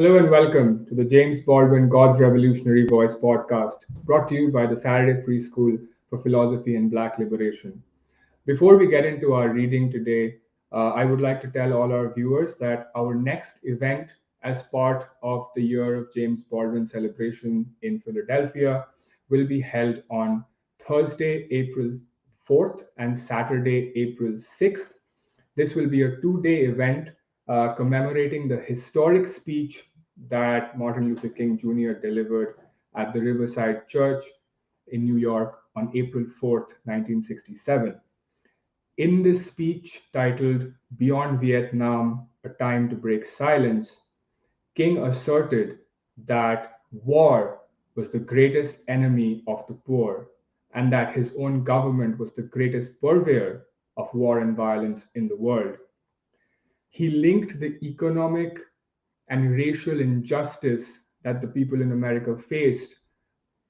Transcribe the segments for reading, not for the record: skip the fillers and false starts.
Hello and welcome to the James Baldwin God's Revolutionary Voice podcast, brought to you by the Saturday Free School for Philosophy and Black Liberation. Before we get into our reading today, I would like to tell all our viewers that our next event as part of the Year of James Baldwin celebration in Philadelphia will be held on Thursday, April 4th and Saturday, April 6th. This will be a 2-day event commemorating the historic speech that Martin Luther King Jr. delivered at the Riverside Church in New York on April 4th, 1967. In this speech titled Beyond Vietnam, A Time to Break Silence, King asserted that war was the greatest enemy of the poor and that his own government was the greatest purveyor of war and violence in the world. He linked the economic and racial injustice that the people in America faced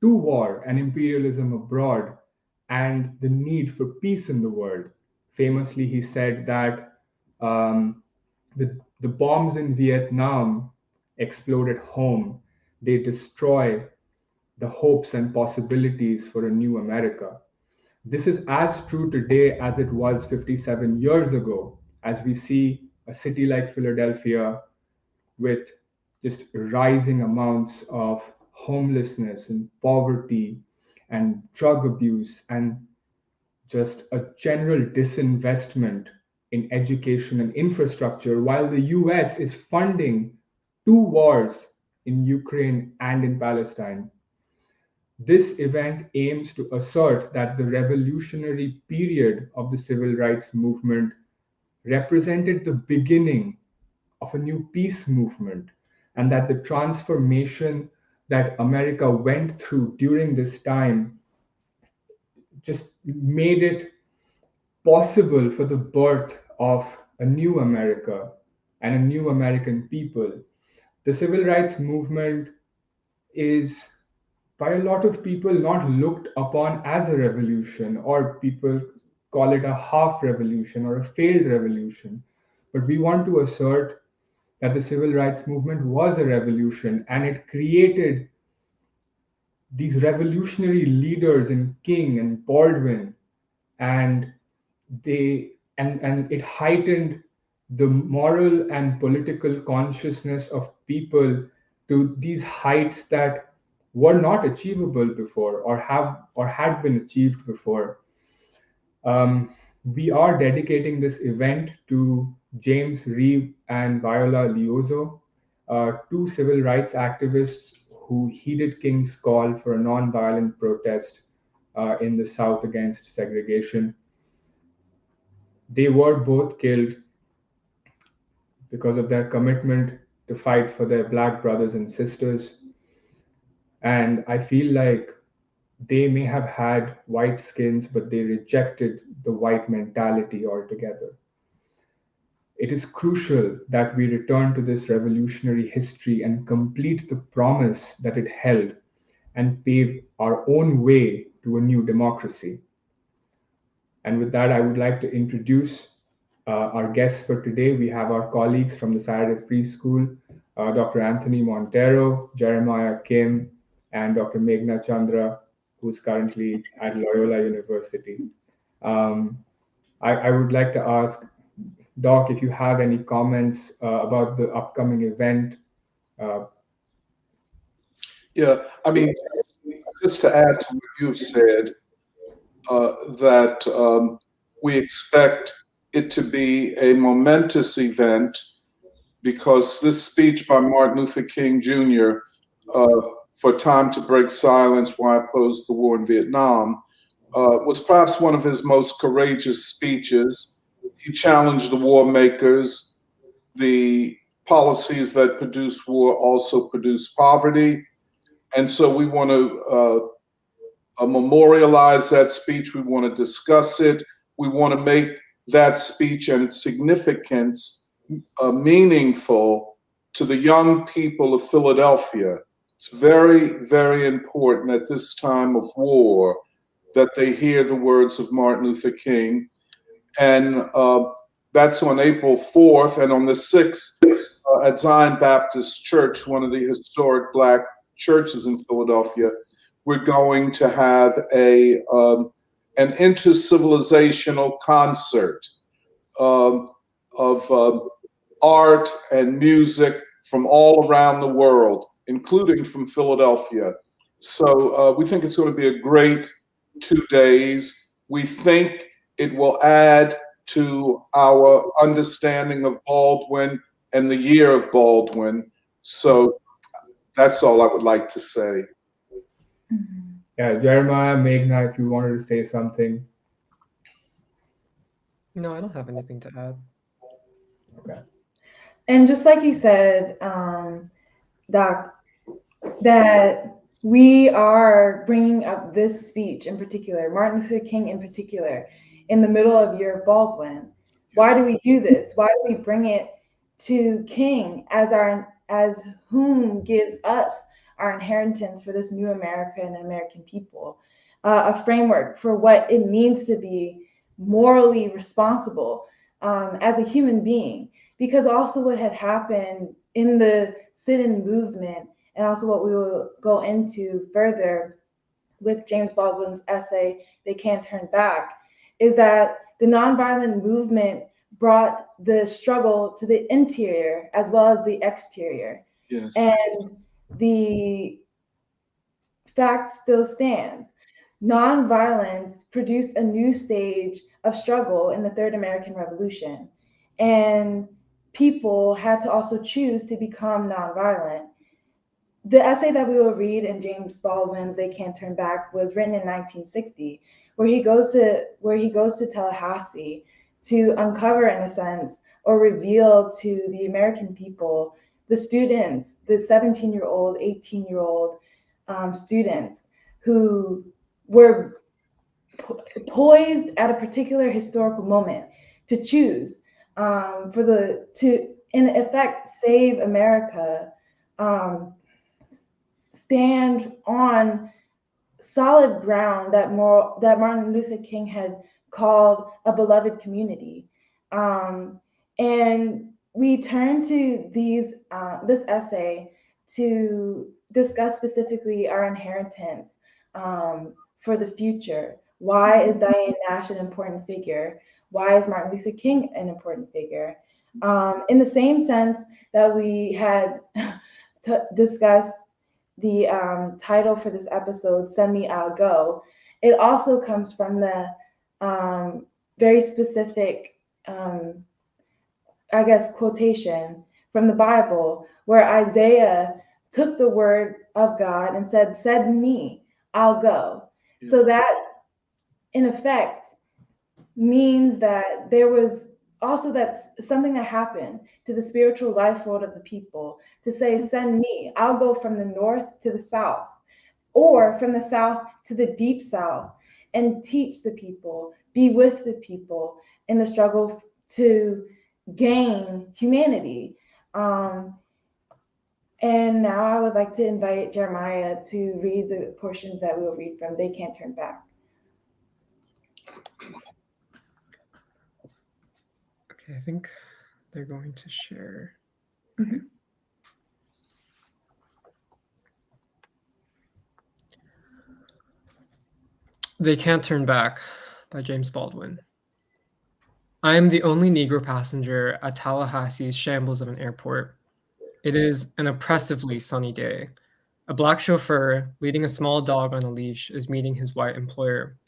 to war and imperialism abroad and the need for peace in the world. Famously, he said that the bombs in Vietnam explode at home, they destroy the hopes and possibilities for a new America. This is as true today as it was 57 years ago, as we see a city like Philadelphia with just rising amounts of homelessness and poverty and drug abuse and just a general disinvestment in education and infrastructure, while the US is funding two wars in Ukraine and in Palestine. This event aims to assert that the revolutionary period of the civil rights movement represented the beginning of a new peace movement, and that the transformation that America went through during this time just made it possible for the birth of a new America and a new American people. The civil rights movement is, by a lot of people, not looked upon as a revolution, or people call it a half revolution or a failed revolution. But we want to assert that the civil rights movement was a revolution and it created these revolutionary leaders in King and Baldwin, and it heightened the moral and political consciousness of people to these heights that were not achievable before or had been achieved before. We are dedicating this event to James Reeve and Viola Liuzzo, two civil rights activists who heeded King's call for a nonviolent protest in the South against segregation. They were both killed because of their commitment to fight for their Black brothers and sisters. And I feel like they may have had white skins, but they rejected the white mentality altogether. It is crucial that we return to this revolutionary history and complete the promise that it held and pave our own way to a new democracy. And with that, I would like to introduce our guests for today. We have our colleagues from the Saturday Free School, Dr. Anthony Monteiro, Jeremiah Kim, and Dr. Meghna Chandra, who's currently at Loyola University. I would like to ask Doc if you have any comments about the upcoming event. Uh, Yeah, I mean, just to add to what you've said, that we expect it to be a momentous event because this speech by Martin Luther King Jr. For Time to Break Silence, Why I Opposed the War in Vietnam, was perhaps one of his most courageous speeches. He challenged the war makers. The policies that produce war also produce poverty. And so we want to memorialize that speech. We want to discuss it. We want to make that speech and its significance meaningful to the young people of Philadelphia. It's very, very important at this time of war that they hear the words of Martin Luther King. And that's on April 4th. And on the 6th, at Zion Baptist Church, one of the historic Black churches in Philadelphia, we're going to have an intercivilizational concert of art and music from all around the world, including from Philadelphia. So we think it's going to be a great 2 days. We think it will add to our understanding of Baldwin and the year of Baldwin. So that's all I would like to say. Yeah, Jeremiah, Meghna, if you wanted to say something. No, I don't have anything to add. Okay. And just like you said, Doc, that we are bringing up this speech in particular, Martin Luther King in particular, in the middle of year of Baldwin. Why do we do this? Why do we bring it to King as whom gives us our inheritance for this new America and American people, a framework for what it means to be morally responsible as a human being? Because also what had happened in the sit-in movement, and also what we will go into further with James Baldwin's essay, They Can't Turn Back, is that the nonviolent movement brought the struggle to the interior as well as the exterior. Yes. And the fact still stands. Nonviolence produced a new stage of struggle in the Third American Revolution. And people had to also choose to become nonviolent. The essay that we will read in James Baldwin's They Can't Turn Back was written in 1960, where he goes to Tallahassee to uncover, in a sense, or reveal to the American people, the students, the 17-year-old, 18-year-old students who were poised at a particular historical moment to choose to in effect save America, stand on solid ground that Martin Luther King had called a beloved community. And we turn to this essay to discuss specifically our inheritance for the future. Why is Diane Nash an important figure? Why is Martin Luther King an important figure? In the same sense that we had discussed the title for this episode, Send Me, I'll Go, it also comes from the very specific, quotation from the Bible, where Isaiah took the word of God and said, Send me, I'll go. Yeah. So that, in effect, means that there was also something that happened to the spiritual life world of the people to say, send me, I'll go from the north to the south, or from the south to the deep south, and teach the people, be with the people in the struggle to gain humanity. And now I would like to invite Jeremiah to read the portions that we'll read from They Can't Turn Back. Okay, I think they're going to share. Mm-hmm. Okay. They Can't Turn Back by James Baldwin. I am the only Negro passenger at Tallahassee's shambles of an airport. It is an oppressively sunny day. A black chauffeur leading a small dog on a leash is meeting his white employer.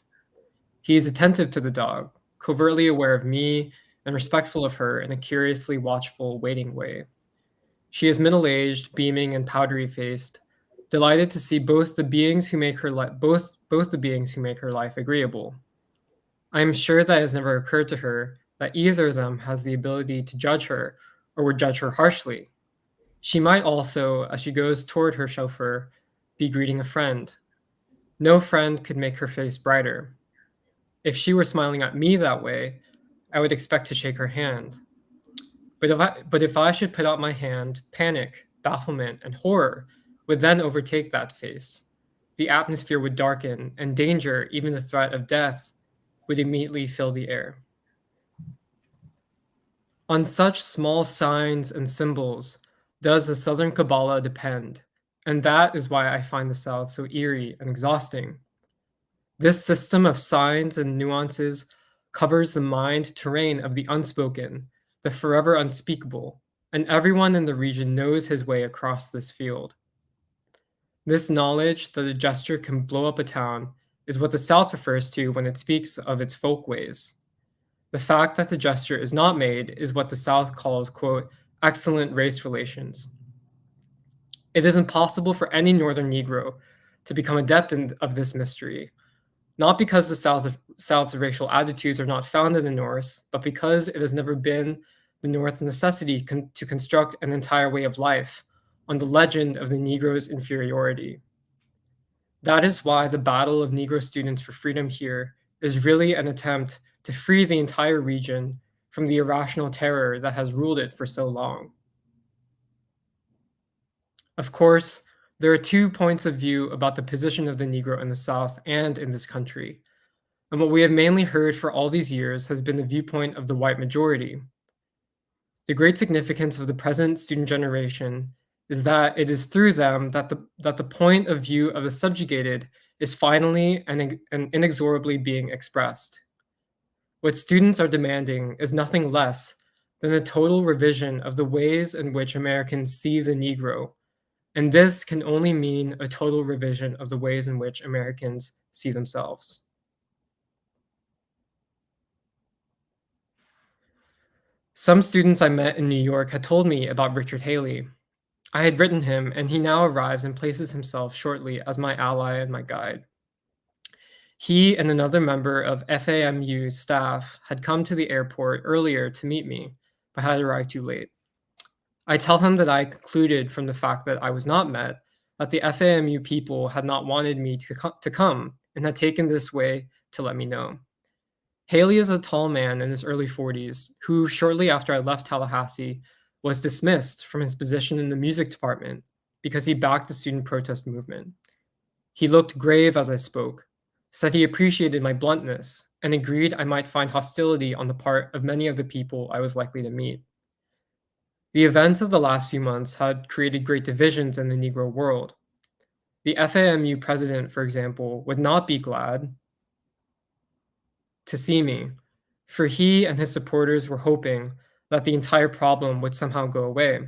He is attentive to the dog, covertly aware of me and respectful of her in a curiously watchful, waiting way. She is middle-aged, beaming, and powdery-faced, delighted to see both the beings who make her life agreeable. I am sure that it has never occurred to her that either of them has the ability to judge her or would judge her harshly. She might also, as she goes toward her chauffeur, be greeting a friend. No friend could make her face brighter. If she were smiling at me that way, I would expect to shake her hand. But if I should put out my hand, panic, bafflement, and horror would then overtake that face. The atmosphere would darken, and danger, even the threat of death, would immediately fill the air. On such small signs and symbols, does the Southern Kabbalah depend, and that is why I find the South so eerie and exhausting. This system of signs and nuances covers the mind terrain of the unspoken, the forever unspeakable, and everyone in the region knows his way across this field. This knowledge that a gesture can blow up a town is what the South refers to when it speaks of its folkways. The fact that the gesture is not made is what the South calls, quote, excellent race relations. It is impossible for any Northern Negro to become adept of this mystery, not because the South's racial attitudes are not found in the North, but because it has never been the North's necessity to construct an entire way of life on the legend of the Negro's inferiority. That is why the battle of Negro students for freedom here is really an attempt to free the entire region from the irrational terror that has ruled it for so long. Of course, there are 2 points of view about the position of the Negro in the South and in this country, and what we have mainly heard for all these years has been the viewpoint of the white majority. The great significance of the present student generation is that it is through them that the point of view of the subjugated is finally and inexorably being expressed. What students are demanding is nothing less than a total revision of the ways in which Americans see the Negro, and this can only mean a total revision of the ways in which Americans see themselves. Some students I met in New York had told me about Richard Haley. I had written him, and he now arrives and places himself shortly as my ally and my guide. He and another member of FAMU's staff had come to the airport earlier to meet me, but had arrived too late. I tell him that I concluded from the fact that I was not met that the FAMU people had not wanted me to come and had taken this way to let me know. Haley is a tall man in his early 40s who, shortly after I left Tallahassee, was dismissed from his position in the music department because he backed the student protest movement. He looked grave as I spoke, said he appreciated my bluntness, and agreed I might find hostility on the part of many of the people I was likely to meet. The events of the last few months had created great divisions in the Negro world. The FAMU president, for example, would not be glad to see me, for he and his supporters were hoping that the entire problem would somehow go away.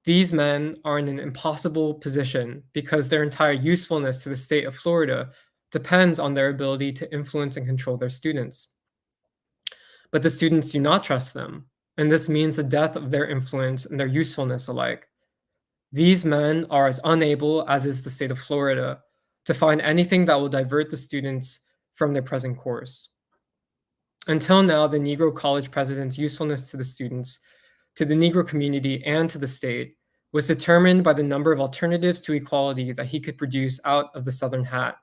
These men are in an impossible position because their entire usefulness to the state of Florida depends on their ability to influence and control their students. But the students do not trust them, and this means the death of their influence and their usefulness alike. These men are as unable as is the state of Florida to find anything that will divert the students from their present course. Until now, the Negro college president's usefulness to the students, to the Negro community, and to the state was determined by the number of alternatives to equality that he could produce out of the Southern hat.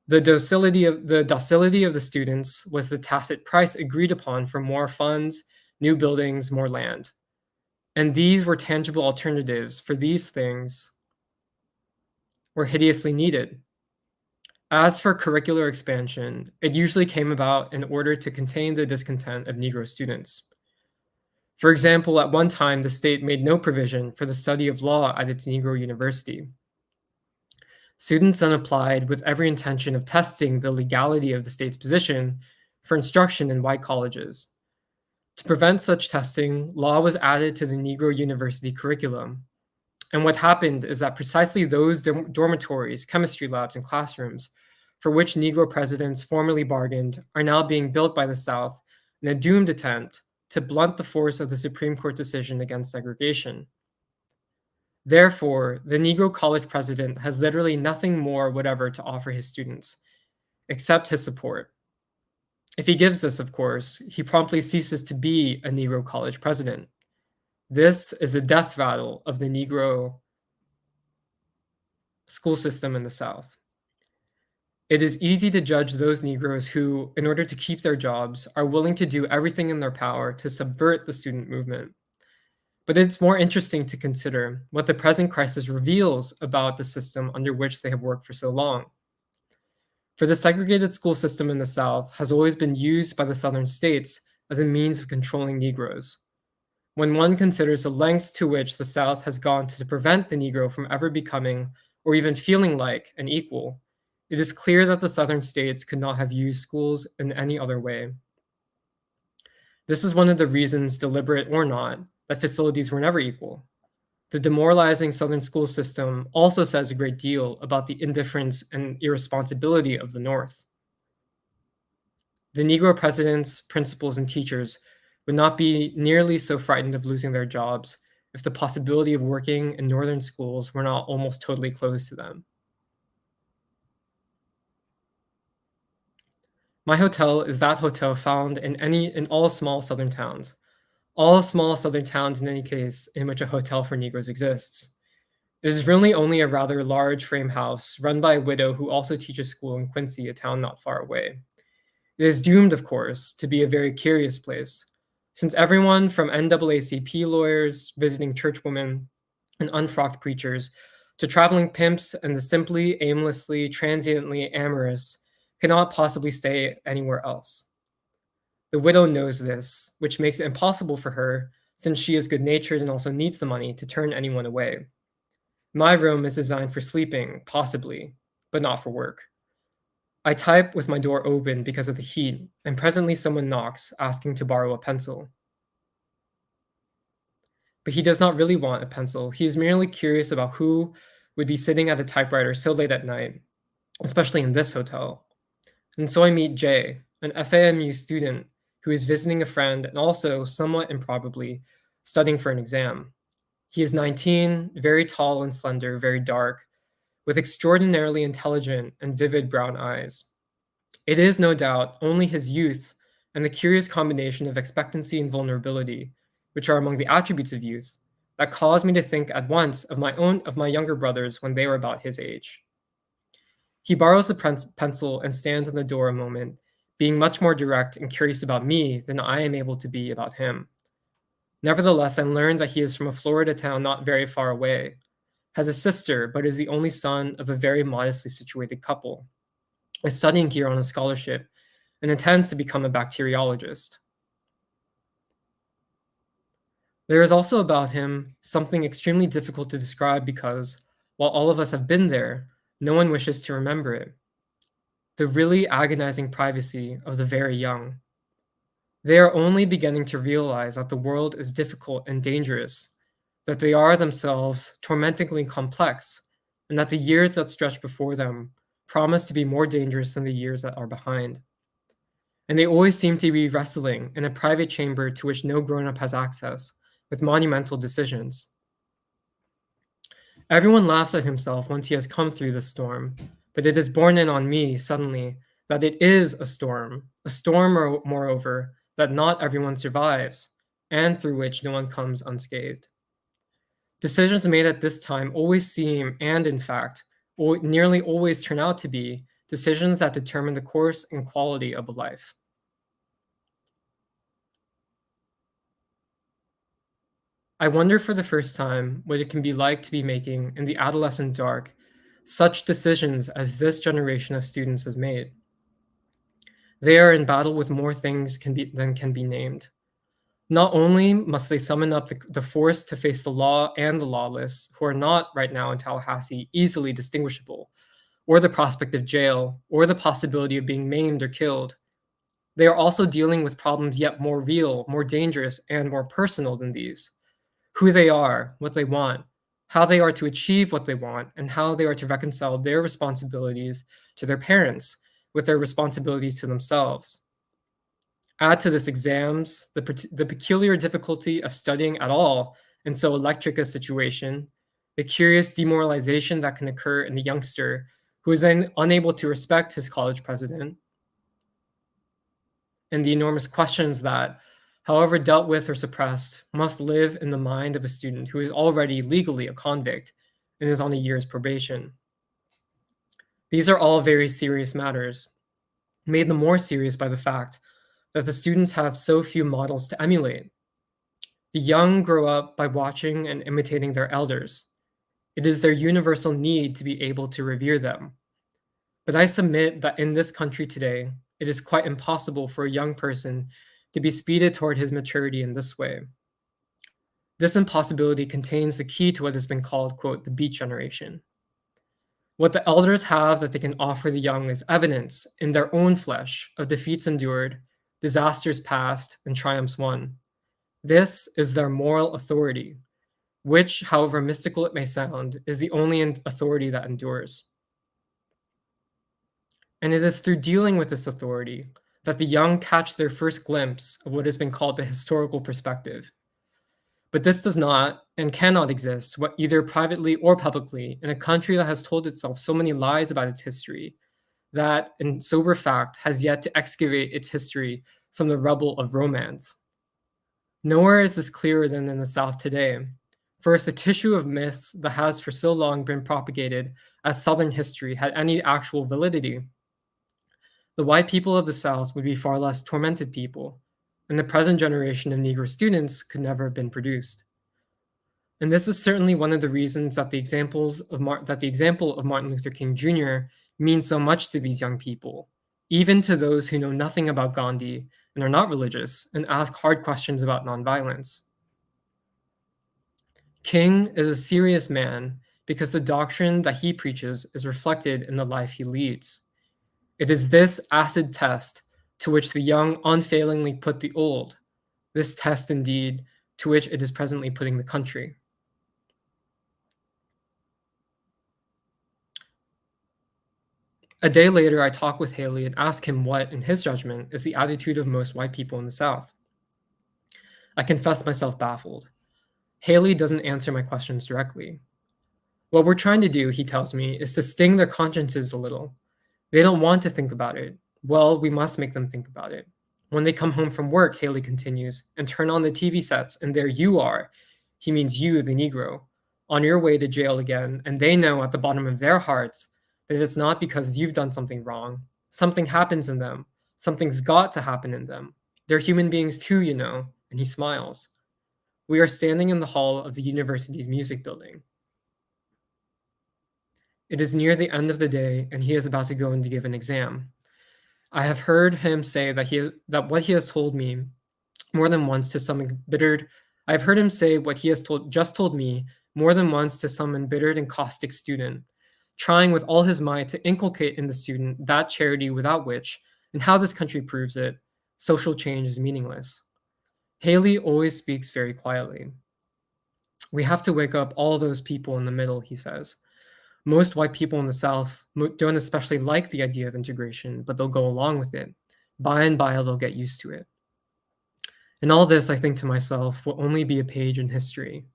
The docility of the students was the tacit price agreed upon for more funds, new buildings, more land. And these were tangible alternatives, for these things were hideously needed. As for curricular expansion, it usually came about in order to contain the discontent of Negro students. For example, at one time, the state made no provision for the study of law at its Negro university. Students then applied with every intention of testing the legality of the state's position for instruction in white colleges. To prevent such testing, law was added to the Negro university curriculum. And what happened is that precisely those dormitories, chemistry labs, and classrooms for which Negro presidents formerly bargained are now being built by the South in a doomed attempt to blunt the force of the Supreme Court decision against segregation. Therefore, the Negro college president has literally nothing more whatever to offer his students, except his support. If he gives this, of course, he promptly ceases to be a Negro college president. This is the death rattle of the Negro school system in the South. It is easy to judge those Negroes who, in order to keep their jobs, are willing to do everything in their power to subvert the student movement. But it's more interesting to consider what the present crisis reveals about the system under which they have worked for so long. For the segregated school system in the South has always been used by the Southern states as a means of controlling Negroes. When one considers the lengths to which the South has gone to prevent the Negro from ever becoming or even feeling like an equal, it is clear that the Southern states could not have used schools in any other way. This is one of the reasons, deliberate or not, that facilities were never equal. The demoralizing Southern school system also says a great deal about the indifference and irresponsibility of the North. The Negro presidents, principals, and teachers would not be nearly so frightened of losing their jobs if the possibility of working in Northern schools were not almost totally closed to them. My hotel is that hotel found in all small Southern towns. All small Southern towns, in any case, in which a hotel for Negroes exists. It is really only a rather large frame house run by a widow who also teaches school in Quincy, a town not far away. It is doomed, of course, to be a very curious place, since everyone from NAACP lawyers, visiting churchwomen, and unfrocked preachers, to traveling pimps and the simply, aimlessly, transiently amorous cannot possibly stay anywhere else. The widow knows this, which makes it impossible for her, since she is good-natured and also needs the money, to turn anyone away. My room is designed for sleeping, possibly, but not for work. I type with my door open because of the heat, and presently someone knocks, asking to borrow a pencil. But he does not really want a pencil. He is merely curious about who would be sitting at a typewriter so late at night, especially in this hotel. And so I meet Jay, an FAMU student who is visiting a friend and also, somewhat improbably, studying for an exam. He is 19, very tall and slender, very dark, with extraordinarily intelligent and vivid brown eyes. It is, no doubt, only his youth and the curious combination of expectancy and vulnerability, which are among the attributes of youth, that caused me to think at once of my younger brothers when they were about his age. He borrows the pencil and stands in the door a moment, being much more direct and curious about me than I am able to be about him. Nevertheless, I learned that he is from a Florida town not very far away, has a sister, but is the only son of a very modestly situated couple, is studying here on a scholarship, and intends to become a bacteriologist. There is also about him something extremely difficult to describe because, while all of us have been there, no one wishes to remember it. The really agonizing privacy of the very young. They are only beginning to realize that the world is difficult and dangerous, that they are themselves tormentingly complex, and that the years that stretch before them promise to be more dangerous than the years that are behind. And they always seem to be wrestling in a private chamber to which no grown-up has access, with monumental decisions. Everyone laughs at himself once he has come through the storm, but it is borne in on me suddenly that it is a storm, moreover, that not everyone survives, and through which no one comes unscathed. Decisions made at this time always seem, and in fact, nearly always turn out to be, decisions that determine the course and quality of a life. I wonder for the first time what it can be like to be making, in the adolescent dark, such decisions as this generation of students has made. They are in battle with more things than can be named. Not only must they summon up the force to face the law and the lawless, who are not, right now in Tallahassee, easily distinguishable, or the prospect of jail, or the possibility of being maimed or killed. They are also dealing with problems yet more real, more dangerous, and more personal than these. Who they are, what they want, how they are to achieve what they want, and how they are to reconcile their responsibilities to their parents with their responsibilities to themselves. Add to this exams, the peculiar difficulty of studying at all in so electric a situation, the curious demoralization that can occur in the youngster who is unable to respect his college president, and the enormous questions that, however dealt with or suppressed, must live in the mind of a student who is already legally a convict and is on a year's probation. These are all very serious matters, made the more serious by the fact that the students have so few models to emulate. The young grow up by watching and imitating their elders. It is their universal need to be able to revere them. But I submit that in this country today, it is quite impossible for a young person to be speeded toward his maturity in this way. This impossibility contains the key to what has been called, quote, the beat generation. What the elders have that they can offer the young is evidence in their own flesh of defeats endured, disasters past, and triumphs won. This is their moral authority, which, however mystical it may sound, is the only authority that endures. And it is through dealing with this authority that the young catch their first glimpse of what has been called the historical perspective. But this does not and cannot exist, either privately or publicly, in a country that has told itself so many lies about its history, that, in sober fact, has yet to excavate its history from the rubble of romance. Nowhere is this clearer than in the South today. For if the tissue of myths that has for so long been propagated as Southern history had any actual validity, the white people of the South would be far less tormented people, and the present generation of Negro students could never have been produced. And this is certainly one of the reasons that the example of Martin Luther King Jr. means so much to these young people, even to those who know nothing about Gandhi and are not religious and ask hard questions about nonviolence. King is a serious man because the doctrine that he preaches is reflected in the life he leads. It is this acid test to which the young unfailingly put the old, this test indeed to which it is presently putting the country. A day later, I talk with Haley and ask him what, in his judgment, is the attitude of most white people in the South. I confess myself baffled. Haley doesn't answer my questions directly. What we're trying to do, he tells me, is to sting their consciences a little. They don't want to think about it. Well, we must make them think about it. When they come home from work, Haley continues, and turn on the TV sets, and there you are, he means you, the Negro, on your way to jail again, and they know at the bottom of their hearts that it's not because you've done something wrong. Something happens in them. Something's got to happen in them. They're human beings too, you know, and he smiles. We are standing in the hall of the university's music building. It is near the end of the day, and he is about to go in to give an exam. I have heard him say that what he has told me more than once to some embittered. I have heard him say what he has told me more than once to some embittered and caustic student, trying with all his might to inculcate in the student that charity without which, and how this country proves it, social change is meaningless. Haley always speaks very quietly. We have to wake up all those people in the middle, he says. Most white people in the South don't especially like the idea of integration, but they'll go along with it. By and by, they'll get used to it. And all this, I think to myself, will only be a page in history.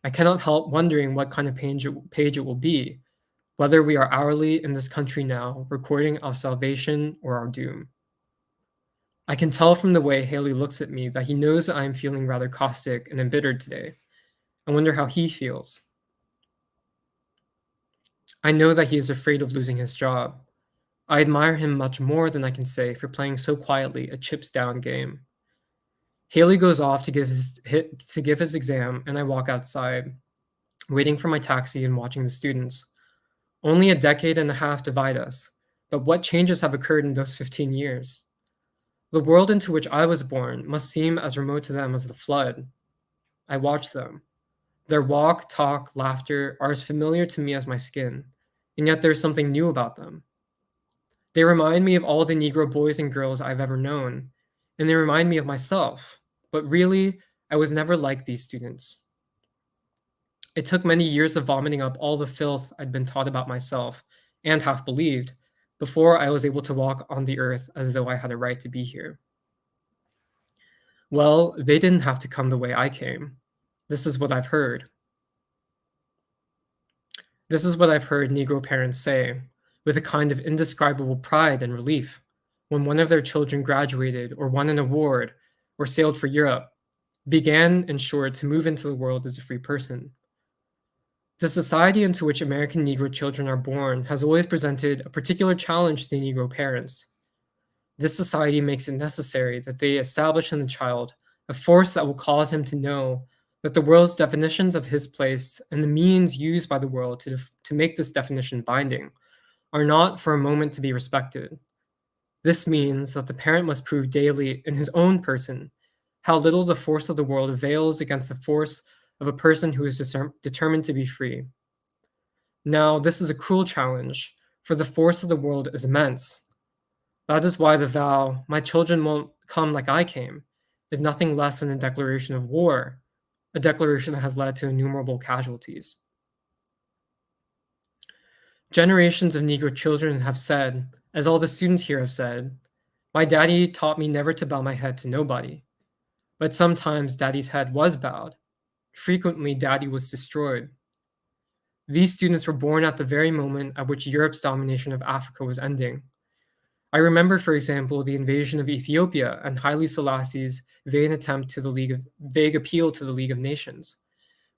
I cannot help wondering what kind of page it will be, whether we are hourly in this country now, recording our salvation or our doom. I can tell from the way Haley looks at me that he knows that I am feeling rather caustic and embittered today. I wonder how he feels. I know that he is afraid of losing his job. I admire him much more than I can say for playing so quietly a chips down game. Haley goes off to give his exam, and I walk outside, waiting for my taxi and watching the students. Only a decade and a half divide us, but what changes have occurred in those 15 years? The world into which I was born must seem as remote to them as the flood. I watch them. Their walk, talk, laughter are as familiar to me as my skin, and yet there's something new about them. They remind me of all the Negro boys and girls I've ever known, and they remind me of myself, but really, I was never like these students. It took many years of vomiting up all the filth I'd been taught about myself and half believed before I was able to walk on the earth as though I had a right to be here. Well, they didn't have to come the way I came. This is what I've heard. This is what I've heard Negro parents say, with a kind of indescribable pride and relief, when one of their children graduated or won an award or sailed for Europe, began, in short, to move into the world as a free person. The society into which American Negro children are born has always presented a particular challenge to the Negro parents. This society makes it necessary that they establish in the child a force that will cause him to know that the world's definitions of his place and the means used by the world to make this definition binding are not for a moment to be respected. This means that the parent must prove daily in his own person how little the force of the world avails against the force of a person who is determined to be free. Now, this is a cruel challenge, for the force of the world is immense. That is why the vow, "My children won't come like I came," is nothing less than a declaration of war, a declaration that has led to innumerable casualties. Generations of Negro children have said, as all the students here have said, "My daddy taught me never to bow my head to nobody." But sometimes daddy's head was bowed. Frequently, daddy was destroyed. These students were born at the very moment at which Europe's domination of Africa was ending. I remember, for example, the invasion of Ethiopia and Haile Selassie's vague appeal to the League of Nations.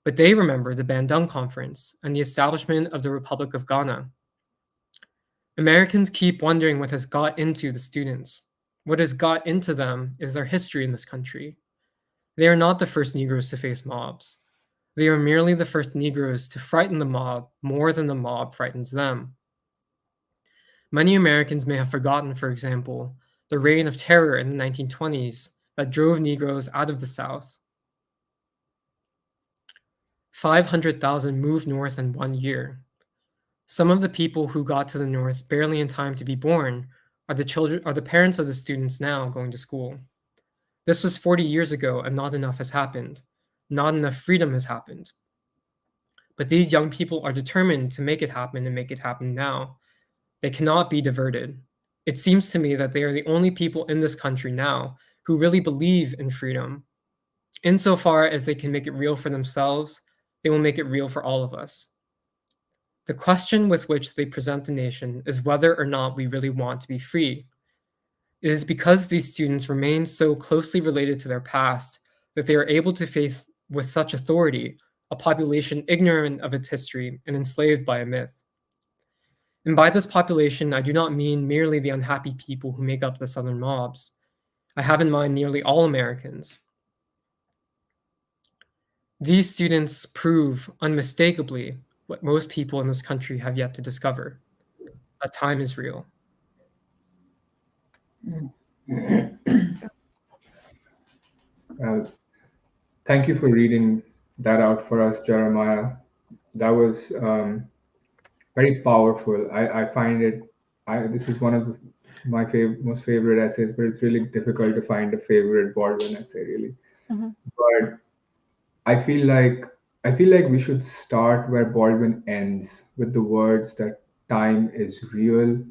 But they remember the Bandung Conference and the establishment of the Republic of Ghana. Americans keep wondering what has got into the students. What has got into them is their history in this country. They are not the first Negroes to face mobs. They are merely the first Negroes to frighten the mob more than the mob frightens them. Many Americans may have forgotten, for example, the reign of terror in the 1920s that drove Negroes out of the South. 500,000 moved north in 1 year. Some of the people who got to the north barely in time to be born are the parents of the students now going to school. This was 40 years ago, and not enough has happened. Not enough freedom has happened. But these young people are determined to make it happen and make it happen now. They cannot be diverted. It seems to me that they are the only people in this country now who really believe in freedom. Insofar as they can make it real for themselves, they will make it real for all of us. The question with which they present the nation is whether or not we really want to be free. It is because these students remain so closely related to their past that they are able to face with such authority a population ignorant of its history and enslaved by a myth. And by this population, I do not mean merely the unhappy people who make up the Southern mobs. I have in mind nearly all Americans. These students prove unmistakably what most people in this country have yet to discover, that time is real. Thank you for reading that out for us, Jeremiah. That was very powerful. I find it. This is one of my most favorite essays, but it's really difficult to find a favorite Baldwin essay, really. Mhm. But I feel like we should start where Baldwin ends, with the words that time is real,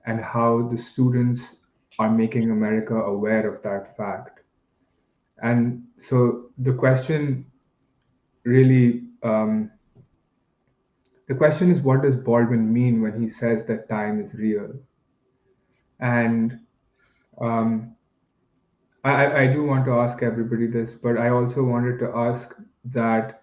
and how the students are making America aware of that fact. And so really, the question is, what does Baldwin mean when he says that time is real? And um, I do want to ask everybody this, but I also wanted to ask that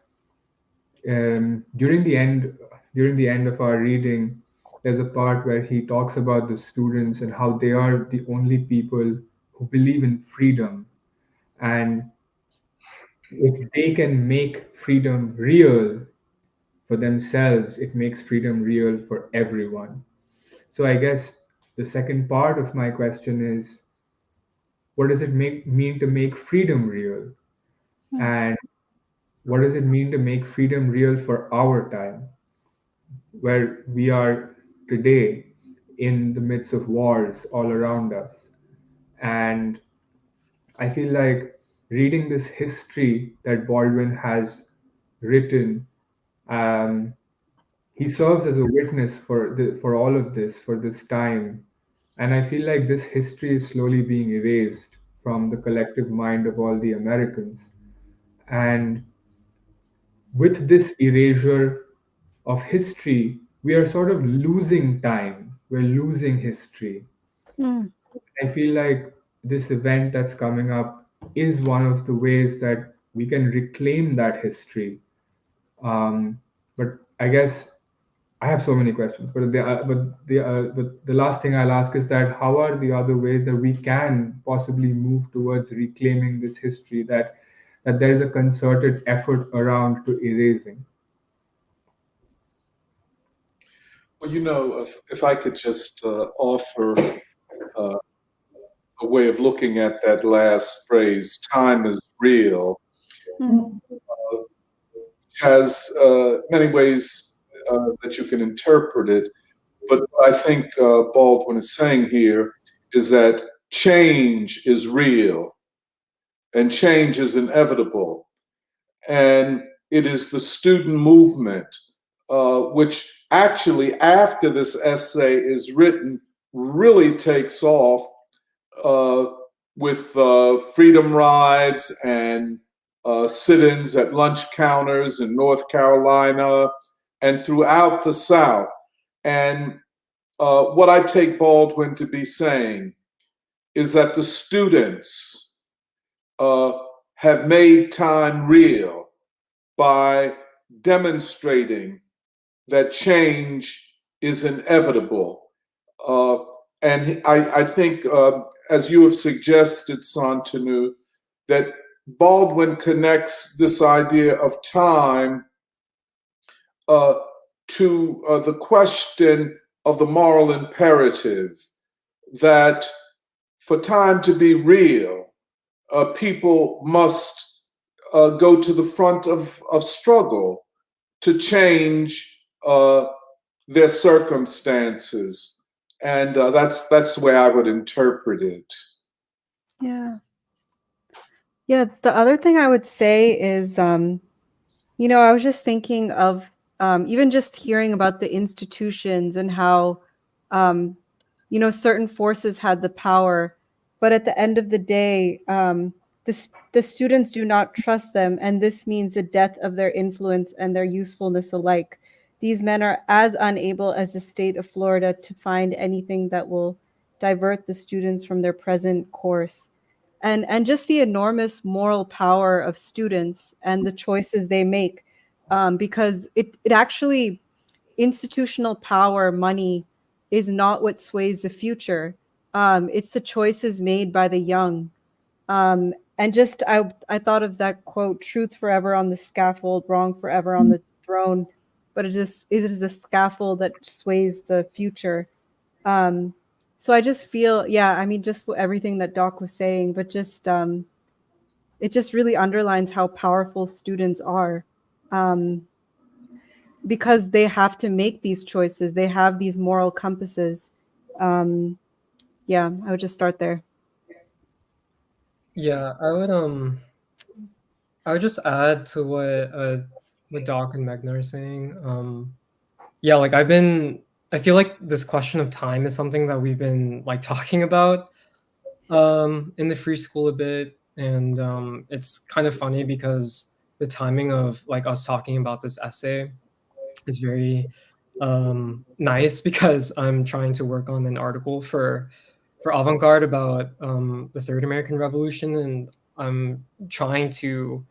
during the end of our reading, there's a part where he talks about the students and how they are the only people who believe in freedom, and if they can make freedom real for themselves, it makes freedom real for everyone. So I guess the second part of my question is, what does it mean to make freedom real? Hmm. And what does it mean to make freedom real for our time, where we are today in the midst of wars all around us? And I feel like reading this history that Baldwin has written, um, he serves as a witness for all of this, for this time. And I feel like this history is slowly being erased from the collective mind of all the Americans. And with this erasure of history, we are sort of losing time. We're losing history. Hmm. I feel like this event that's coming up is one of the ways that we can reclaim that history. But I guess I have so many questions. But the last thing I'll ask is that how are the other ways that we can possibly move towards reclaiming this history that there is a concerted effort around to erasing? Well, if I could just offer a way of looking at that last phrase, time is real, has many ways that you can interpret it. But what I think Baldwin is saying here is that change is real and change is inevitable. And it is the student movement, which actually, after this essay is written, really takes off with freedom rides and sit-ins at lunch counters in North Carolina and throughout the South. And what I take Baldwin to be saying is that the students have made time real by demonstrating that change is inevitable. And I think, as you have suggested, Santanu, that Baldwin connects this idea of time to the question of the moral imperative, that for time to be real, people must go to the front of struggle to change their circumstances. And that's the way I would interpret it. Yeah. Yeah. The other thing I would say is, you know, I was just thinking of even just hearing about the institutions and how, you know, certain forces had the power, but at the end of the day, the students do not trust them, and this means the death of their influence and their usefulness alike. These men are as unable as the state of Florida to find anything that will divert the students from their present course. And just the enormous moral power of students and the choices they make, because it actually, institutional power, money, is not what sways the future. It's the choices made by the young. And just I thought of that quote: "Truth forever on the scaffold, wrong forever on the throne." But it is the scaffold that sways the future. So I just feel, yeah, I mean, just everything that Doc was saying, but just it just really underlines how powerful students are, because they have to make these choices. They have these moral compasses. Yeah, I would just start there. Yeah, I would just add to what Doc and Meghna are saying. Yeah, like I feel like this question of time is something that we've been like talking about in the free school a bit, and it's kind of funny because the timing of like us talking about this essay is very nice because I'm trying to work on an article for Avant-Garde about the Third American Revolution, and I'm trying to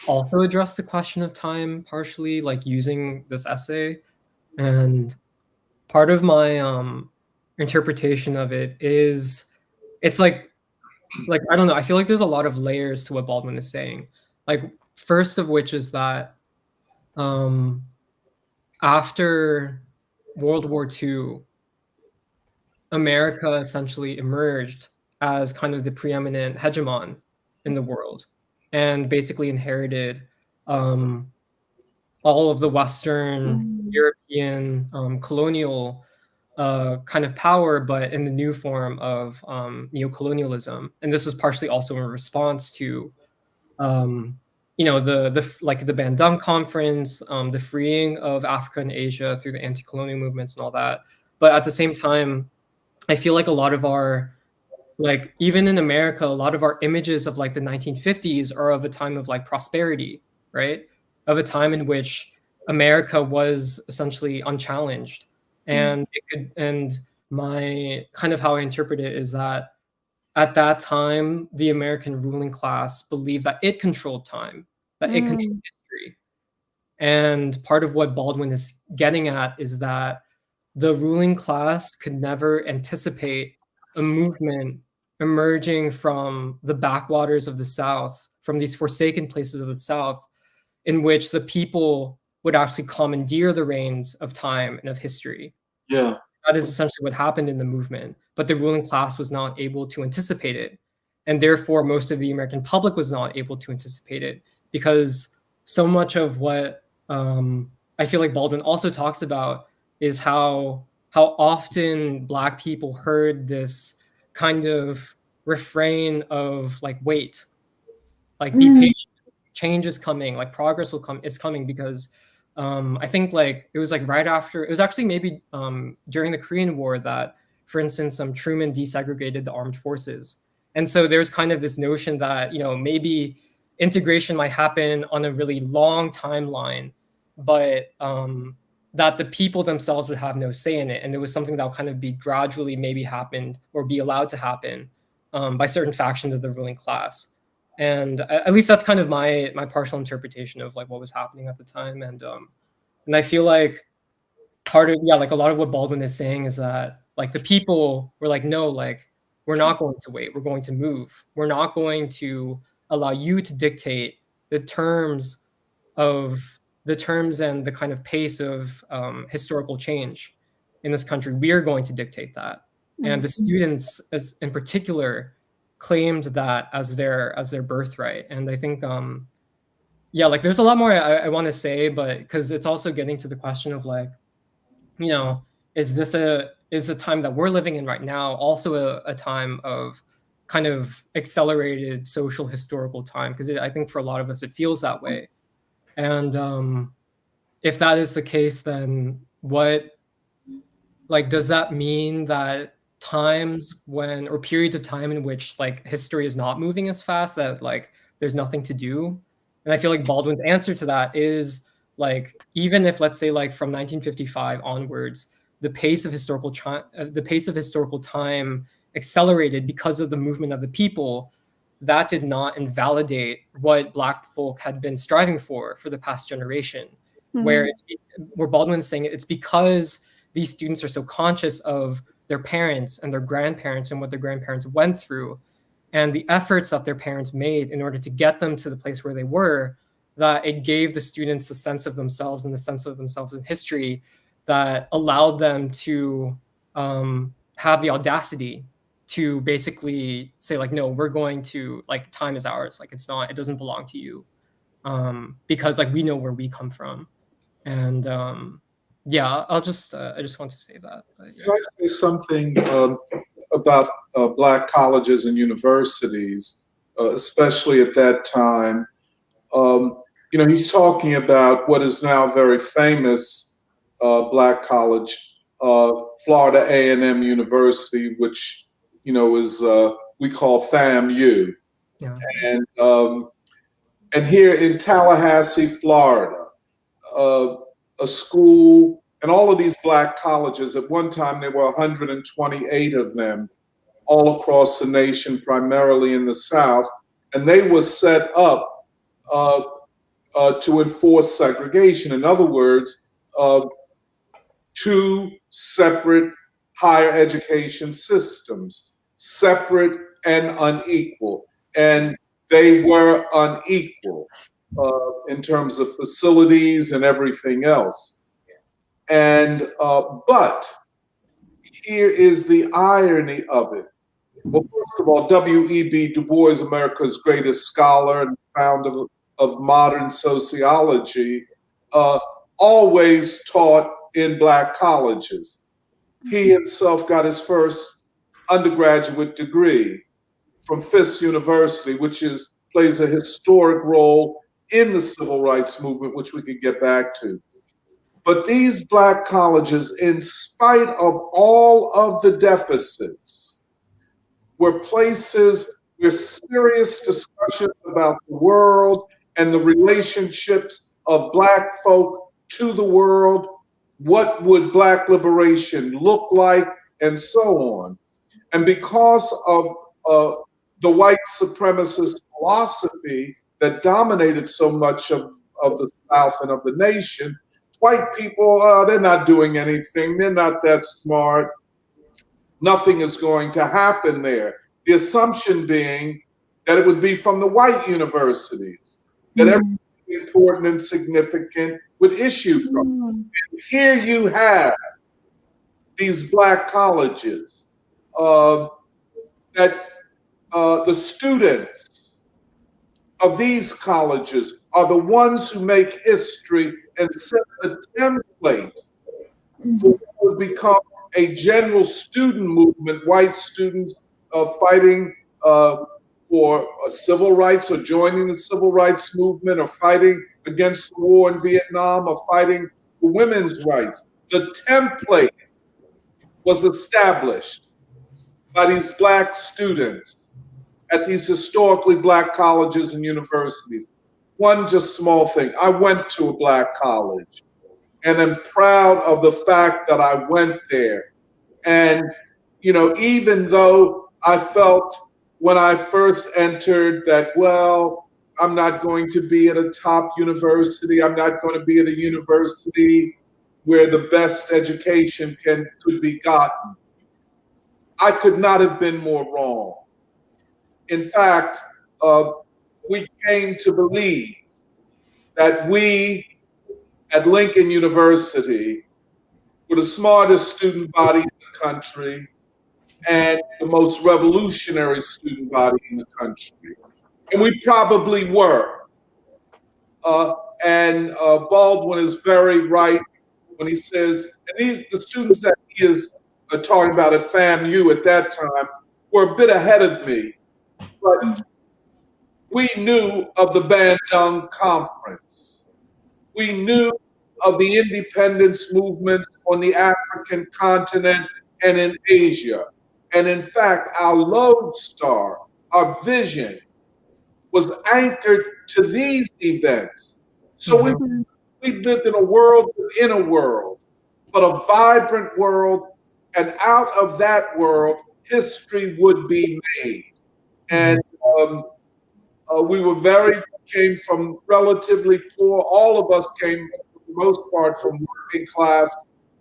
also address the question of time partially, like using this essay. And part of my interpretation of it is it's like I don't know, I feel like there's a lot of layers to what Baldwin is saying. Like, first of which is that after World War II, America essentially emerged as kind of the preeminent hegemon in the world and basically inherited all of the Western European colonial kind of power, but in the new form of neocolonialism. And this was partially also in response to you know, the like the Bandung Conference, the freeing of Africa and Asia through the anti-colonial movements and all that. But at the same time, I feel like a lot of our, like, even in America, a lot of our images of like the 1950s are of a time of like prosperity, right? Of a time in which America was essentially unchallenged. And it could, and my kind of how I interpret it is that at that time, the American ruling class believed that it controlled time, that it controlled history. And part of what Baldwin is getting at is that the ruling class could never anticipate a movement emerging from the backwaters of the South, from these forsaken places of the South, in which the people would actually commandeer the reins of time and of history. Yeah. that is essentially what happened in the movement, but the ruling class was not able to anticipate it. And therefore, most of the American public was not able to anticipate it, because so much of what I feel like Baldwin also talks about is how often Black people heard this kind of refrain of like, wait, like be patient, change is coming, like progress will come, it's coming. Because I think like it was like right after, it was actually maybe during the Korean War that, for instance, Truman desegregated the armed forces. And so there's kind of this notion that, you know, maybe integration might happen on a really long timeline, but that the people themselves would have no say in it. And it was something that would kind of be gradually maybe happened or be allowed to happen by certain factions of the ruling class. And at least that's kind of my partial interpretation of like what was happening at the time. And I feel like part of, like a lot of what Baldwin is saying is that like the people were like, no, like we're not going to wait, we're going to move. We're not going to allow you to dictate the terms and the kind of pace of historical change in this country. We are going to dictate that. And the students, as in particular, claimed that as their birthright. And I think like there's a lot more I want to say, but because it's also getting to the question of like, you know, is a time that we're living in right now also a time of kind of accelerated social historical time? Because I think for a lot of us it feels that way. And if that is the case, then what, like, does that mean that times when, or periods of time in which like history is not moving as fast, that like there's nothing to do? And I feel like Baldwin's answer to that is like, even if, let's say, like from 1955 onwards, the pace of historical time accelerated because of the movement of the people, that did not invalidate what Black folk had been striving for the past generation. Where Baldwin's saying it's because these students are so conscious of their parents and their grandparents and what their grandparents went through and the efforts that their parents made in order to get them to the place where they were, that it gave the students the sense of themselves and the sense of themselves in history that allowed them to have the audacity to basically say like, no, we're going to, like, time is ours. Like, it doesn't belong to you. Because like we know where we come from. And I just want to say that. But, yeah. Can I say something about Black colleges and universities, especially at that time? You know, he's talking about what is now very famous Black college, Florida A&M University, which, you know, is we call FAMU. Yeah. And here in Tallahassee, Florida, a school, and all of these Black colleges, at one time there were 128 of them all across the nation, primarily in the South, and they were set up to enforce segregation. In other words, two separate higher education systems, separate and unequal. And they were unequal in terms of facilities and everything else. And but here is the irony of it. Well, first of all, W.E.B. Du Bois, America's greatest scholar and founder of modern sociology, always taught in Black colleges. He himself got his first undergraduate degree from Fisk University, which plays a historic role in the civil rights movement, which we could get back to. But these Black colleges, in spite of all of the deficits, were places where serious discussions about the world and the relationships of Black folk to the world, what would Black liberation look like, and so on. And because of the white supremacist philosophy that dominated so much of the South and of the nation, white people, they're not doing anything. They're not that smart. Nothing is going to happen there. The assumption being that it would be from the white universities, that everything important and significant would issue from. Here you have these Black colleges, that the students of these colleges are the ones who make history and set the template for what would become a general student movement, white students fighting for civil rights or joining the civil rights movement or fighting against the war in Vietnam or fighting for women's rights. The template was established by these Black students at these historically Black colleges and universities. One just small thing, I went to a Black college and am proud of the fact that I went there. And, you know, even though I felt when I first entered that, well, I'm not going to be at a top university, I'm not going to be at a university where the best education could be gotten, I could not have been more wrong. In fact, we came to believe that we at Lincoln University were the smartest student body in the country and the most revolutionary student body in the country. And we probably were. And Baldwin is very right when he says, and the students that he is talking about at FAMU at that time were a bit ahead of me, but we knew of the Bandung Conference. We knew of the independence movement on the African continent and in Asia. And in fact, our lodestar, our vision, was anchored to these events. So we lived in a world within a world, but a vibrant world, and out of that world, history would be made. And we came from relatively poor, all of us came, for the most part, from working class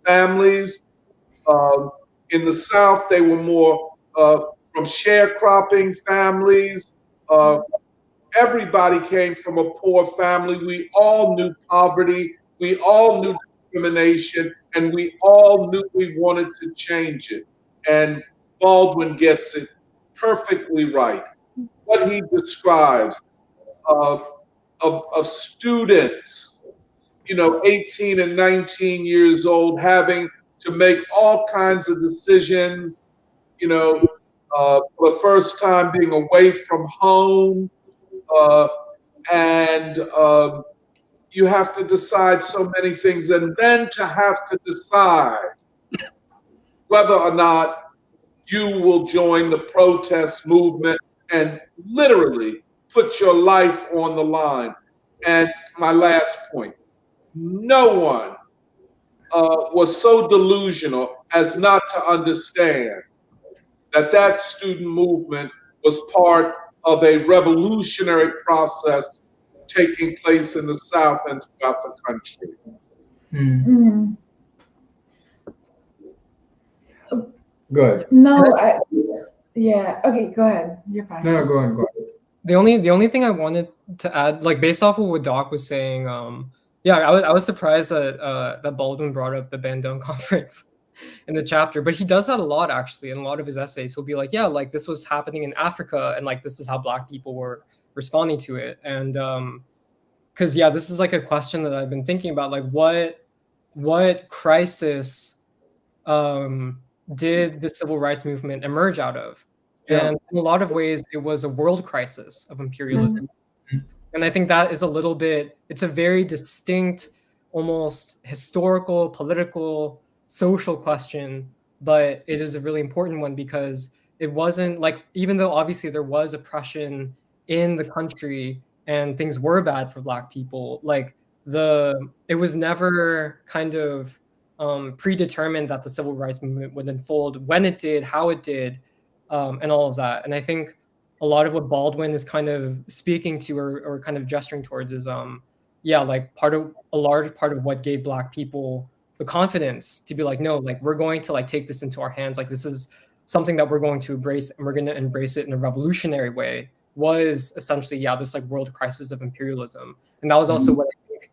families. In the South, they were more from sharecropping families. Everybody came from a poor family. We all knew poverty. We all knew discrimination, and we all knew we wanted to change it. And Baldwin gets it perfectly right. What he describes of students, 18 and 19 years old, having to make all kinds of decisions, for the first time being away from home, and you have to decide so many things, and then to have to decide whether or not you will join the protest movement and literally put your life on the line. And my last point, no one was so delusional as not to understand that student movement was part of a revolutionary process taking place in the South and throughout the country. Good. No, yeah. Okay, go ahead. You're fine. No, go ahead. The only thing I wanted to add, like based off of what Doc was saying, I was surprised that Baldwin brought up the Bandung Conference in the chapter, but he does that a lot actually in a lot of his essays. He'll be like, yeah, like this was happening in Africa, and like this is how Black people were responding to it. And because this is like a question that I've been thinking about, like what crisis did the civil rights movement emerge out of? Yeah. And in a lot of ways, it was a world crisis of imperialism. And I think that is it's a very distinct, almost historical, political, social question, but it is a really important one because it wasn't like, even though obviously there was oppression in the country and things were bad for Black people, like it was never kind of predetermined that the civil rights movement would unfold when it did, how it did, and all of that. And I think a lot of what Baldwin is kind of speaking to or kind of gesturing towards is, like a large part of what gave Black people the confidence to be like, no, like we're going to like take this into our hands. Like this is something that we're going to embrace, and we're going to embrace it in a revolutionary way, was essentially, this like world crisis of imperialism. And that was also what I think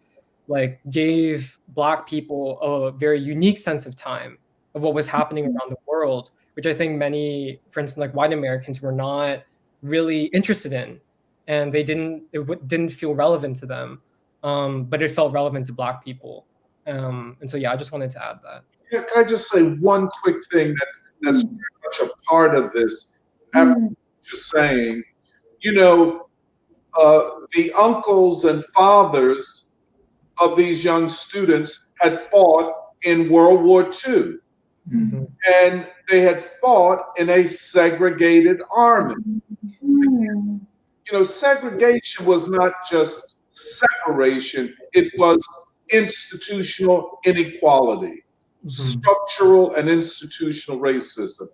like gave Black people a very unique sense of time, of what was happening around the world, which I think many, for instance, like white Americans were not really interested in, and it didn't feel relevant to them, but it felt relevant to Black people. And so, yeah, I just wanted to add that. Yeah, can I just say one quick thing that's very much a part of this? After just saying, you know, the uncles and fathers of these young students had fought in World War II. Mm-hmm. And they had fought in a segregated army. You know, segregation was not just separation, it was institutional inequality, structural and institutional racism.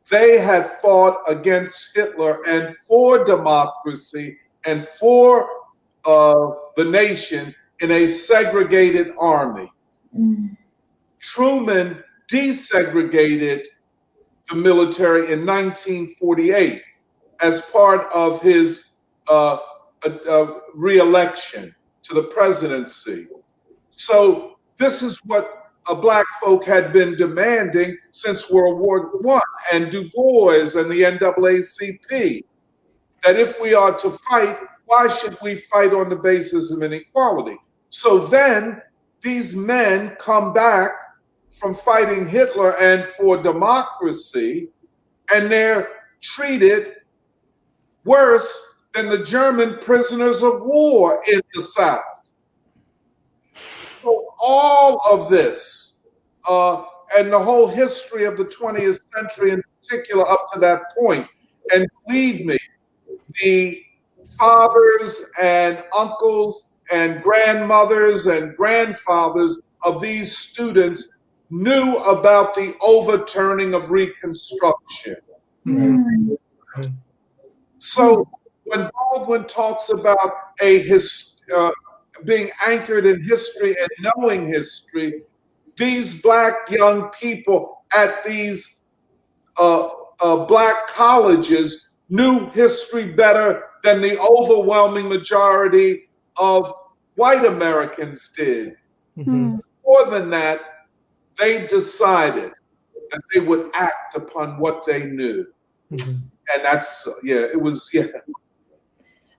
They had fought against Hitler and for democracy and for the nation in a segregated army. Truman desegregated the military in 1948 as part of his re-election to the presidency. So this is what Black folk had been demanding since World War I and Du Bois and the NAACP, that if we are to fight, why should we fight on the basis of inequality? So then these men come back from fighting Hitler and for democracy, and they're treated worse than the German prisoners of war in the South. So all of this, and the whole history of the 20th century in particular up to that point, and believe me, the fathers and uncles and grandmothers and grandfathers of these students knew about the overturning of Reconstruction. So when Baldwin talks about being anchored in history and knowing history, these Black young people at these Black colleges knew history better than the overwhelming majority of white Americans did. More than that, they decided that they would act upon what they knew. And that's, it was.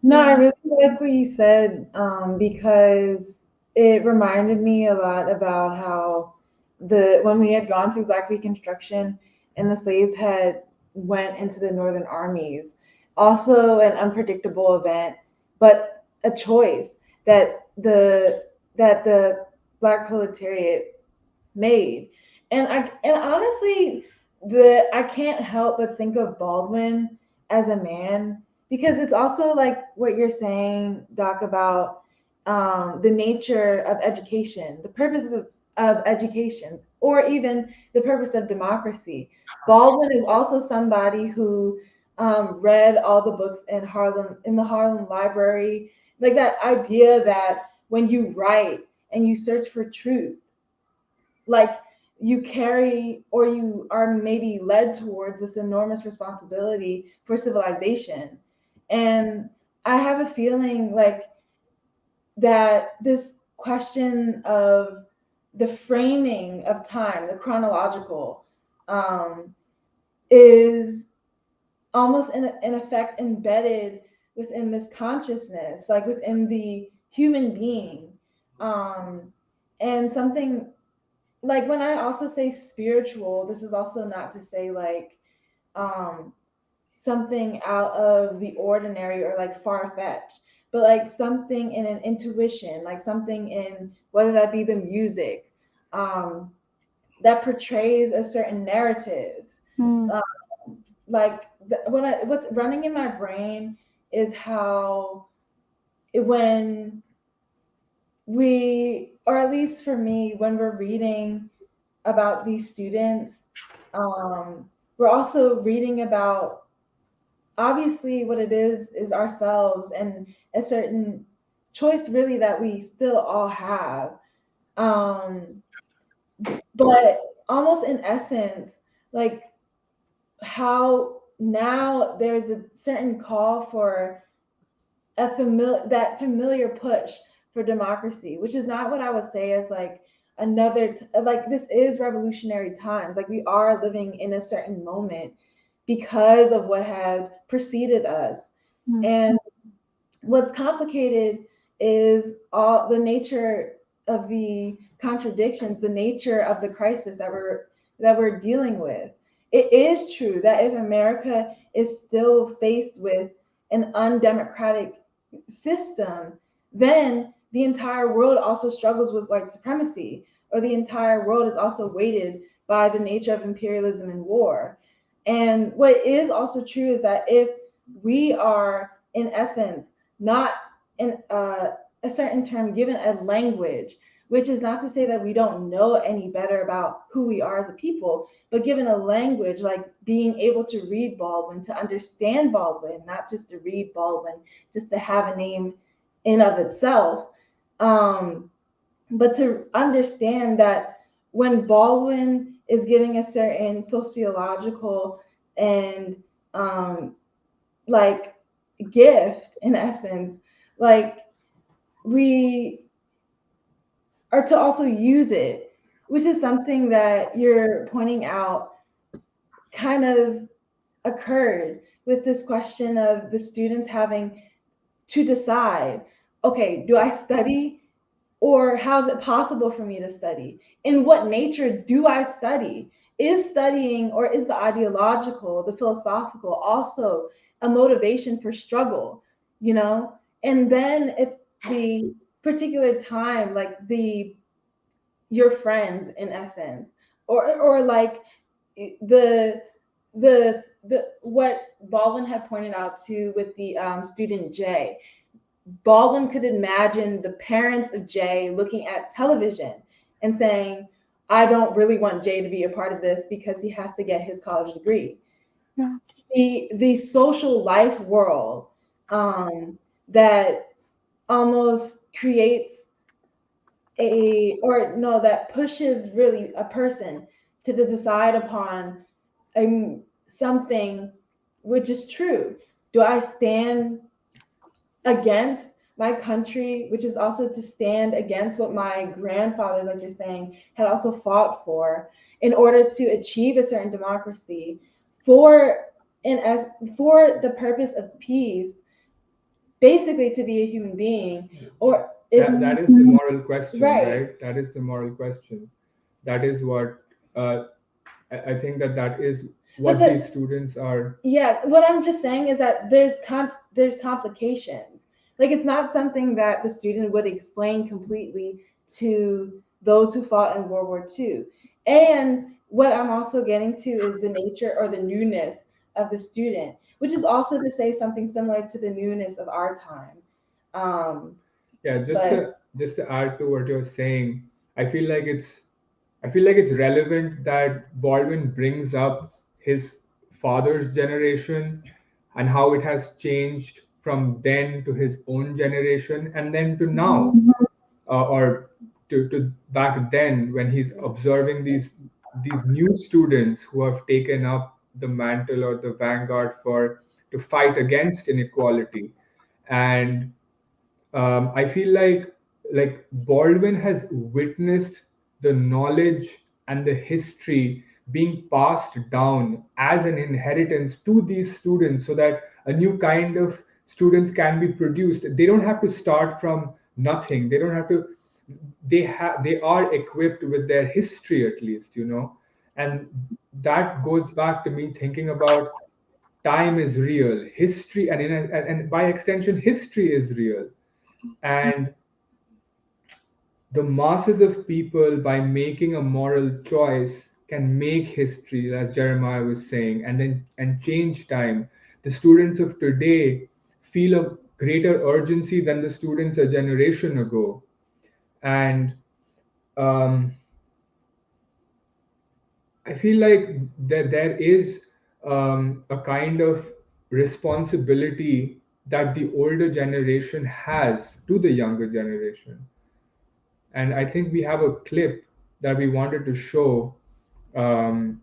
No, I really like what you said, because it reminded me a lot about how when we had gone through Black Reconstruction and the slaves had went into the Northern armies, also an unpredictable event, but a choice that the Black proletariat made. And honestly, I can't help but think of Baldwin as a man, because it's also like what you're saying, Doc, about the nature of education, the purpose of education, or even the purpose of democracy. Baldwin is also somebody who read all the books in the Harlem Library, like that idea that when you write and you search for truth, like you carry, or you are maybe led towards this enormous responsibility for civilization. And I have a feeling like that this question of the framing of time, the chronological, is almost in effect embedded within this consciousness, like within the human being. And something like, when I also say spiritual, this is also not to say like something out of the ordinary or like far-fetched, but like something in an intuition, like something in, whether that be the music that portrays a certain narratives. Like what's running in my brain is how when we, or at least for me, when we're reading about these students, we're also reading about, obviously, what it is ourselves, and a certain choice really that we still all have. But almost in essence, like how now there's a certain call for that familiar push for democracy, which is not what I would say as like like this is revolutionary times. Like we are living in a certain moment because of what had preceded us. And what's complicated is all the nature of the contradictions, the nature of the crisis that we're dealing with. It is true that if America is still faced with an undemocratic system, then the entire world also struggles with white supremacy, or the entire world is also weighted by the nature of imperialism and war. And what is also true is that if we are, in essence, not in a certain term given a language, which is not to say that we don't know any better about who we are as a people, but given a language, like being able to read Baldwin, to understand Baldwin, not just to read Baldwin, just to have a name in of itself, but to understand that when Baldwin is giving a certain sociological and like gift, in essence, like we are to also use it, which is something that you're pointing out kind of occurred with this question of the students having to decide, okay, do I study, or how is it possible for me to study? In what nature do I study? Is studying, or is the ideological, the philosophical, also a motivation for struggle, you know? And then it's the particular time, like your friends, in essence, or like the what Baldwin had pointed out too with the student Jay. Baldwin could imagine the parents of Jay looking at television and saying, I don't really want Jay to be a part of this because he has to get his college degree. Yeah. The social life world that almost creates that pushes really a person to decide upon something which is true. Do I stand against my country, which is also to stand against what my grandfathers, like you're saying, had also fought for in order to achieve a certain democracy for the purpose of peace, basically to be a human being, or that is the moral question, right? That is the moral question. That is what I think that is what these students are. Yeah, what I'm just saying is that there's complications. Like it's not something that the student would explain completely to those who fought in World War II. And what I'm also getting to is the nature or the newness of the student, which is also to say something similar to the newness of our time. Yeah, But just to add to what you're saying, I feel like it's relevant that Baldwin brings up his father's generation and how it has changed from then to his own generation and then to now, or to back then when he's observing these new students who have taken up the mantle or the vanguard for to fight against inequality. And I feel like Baldwin has witnessed the knowledge and the history being passed down as an inheritance to these students so that a new kind of students can be produced. They don't have to start from nothing. They don't have to. They are equipped with their history at least, and that goes back to me thinking about time is real, history, and by extension, history is real. And the masses of people, by making a moral choice, can make history, as Jeremiah was saying, and change time. The students of today feel a greater urgency than the students a generation ago. And um, I feel like there is a kind of responsibility that the older generation has to the younger generation. And I think we have a clip that we wanted to show. Um,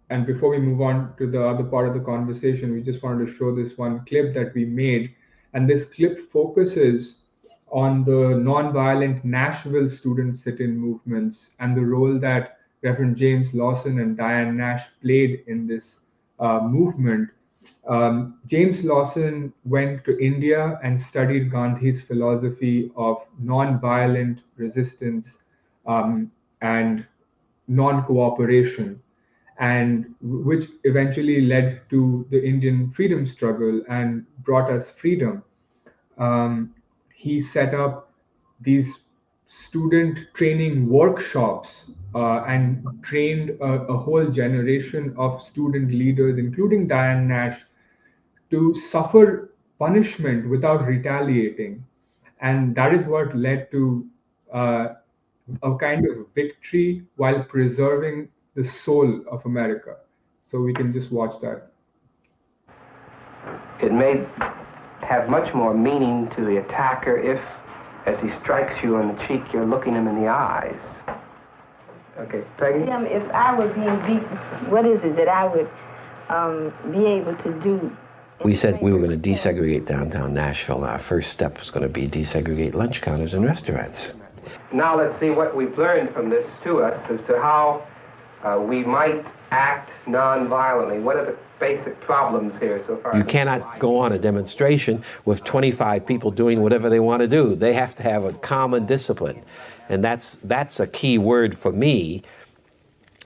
and before we move on to the other part of the conversation, we just wanted to show this one clip that we made. And this clip focuses on the nonviolent Nashville student sit-in movements and the role that Reverend James Lawson and Diane Nash played in this movement. James Lawson went to India and studied Gandhi's philosophy of nonviolent resistance and non-cooperation, and which eventually led to the Indian freedom struggle and brought us freedom. He set up these student training workshops and trained a whole generation of student leaders, including Diane Nash, to suffer punishment without retaliating. And that is what led to a kind of victory while preserving the soul of America. So we can just watch that. It may have much more meaning to the attacker if, as he strikes you on the cheek, you're looking him in the eyes. Okay, Peggy? If I were being beaten, what is it that I would be able to do? We said we were going to desegregate downtown Nashville. Our first step was going to be desegregate lunch counters and restaurants. Now let's see what we've learned from this to us as to how we might act non-violently. What are the basic problems here so far? You cannot go on a demonstration with 25 people doing whatever they want to do. They have to have a common discipline. And that's a key word for me,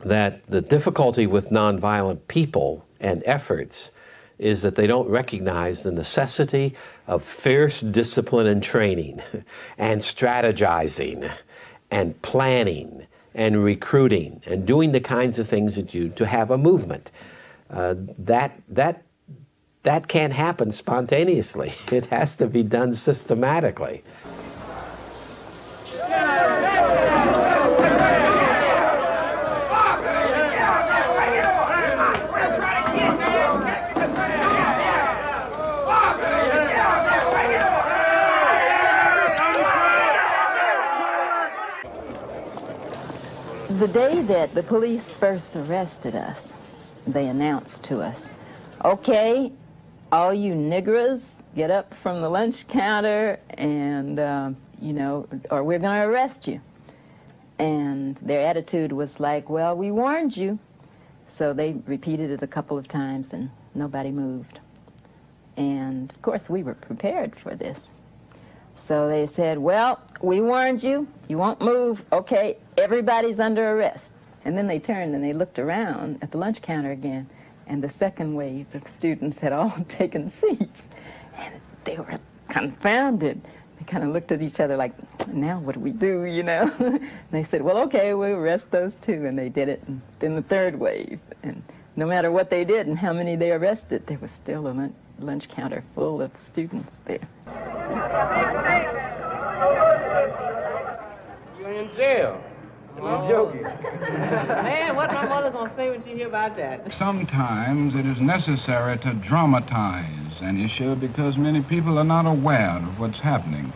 that the difficulty with nonviolent people and efforts is that they don't recognize the necessity of fierce discipline and training and strategizing and planning and recruiting and doing the kinds of things that you to have a movement. That can't happen spontaneously. It has to be done systematically. The day that the police first arrested us, they announced to us, okay, all you niggers, get up from the lunch counter and, or we're going to arrest you. And their attitude was like, well, we warned you. So they repeated it a couple of times and nobody moved. And of course we were prepared for this. So they said, well, we warned you, you won't move, okay, everybody's under arrest. And then they turned and they looked around at the lunch counter again, and the second wave of students had all taken seats. And they were confounded. They kind of looked at each other like, now what do we do, And they said, well, okay, we'll arrest those two. And they did it. And then the third wave. And no matter what they did and how many they arrested, there was still a lunch counter full of students there. You're in jail. I'm joking. Man, what my mother gonna say when she hear about that? Sometimes it is necessary to dramatize an issue because many people are not aware of what's happening.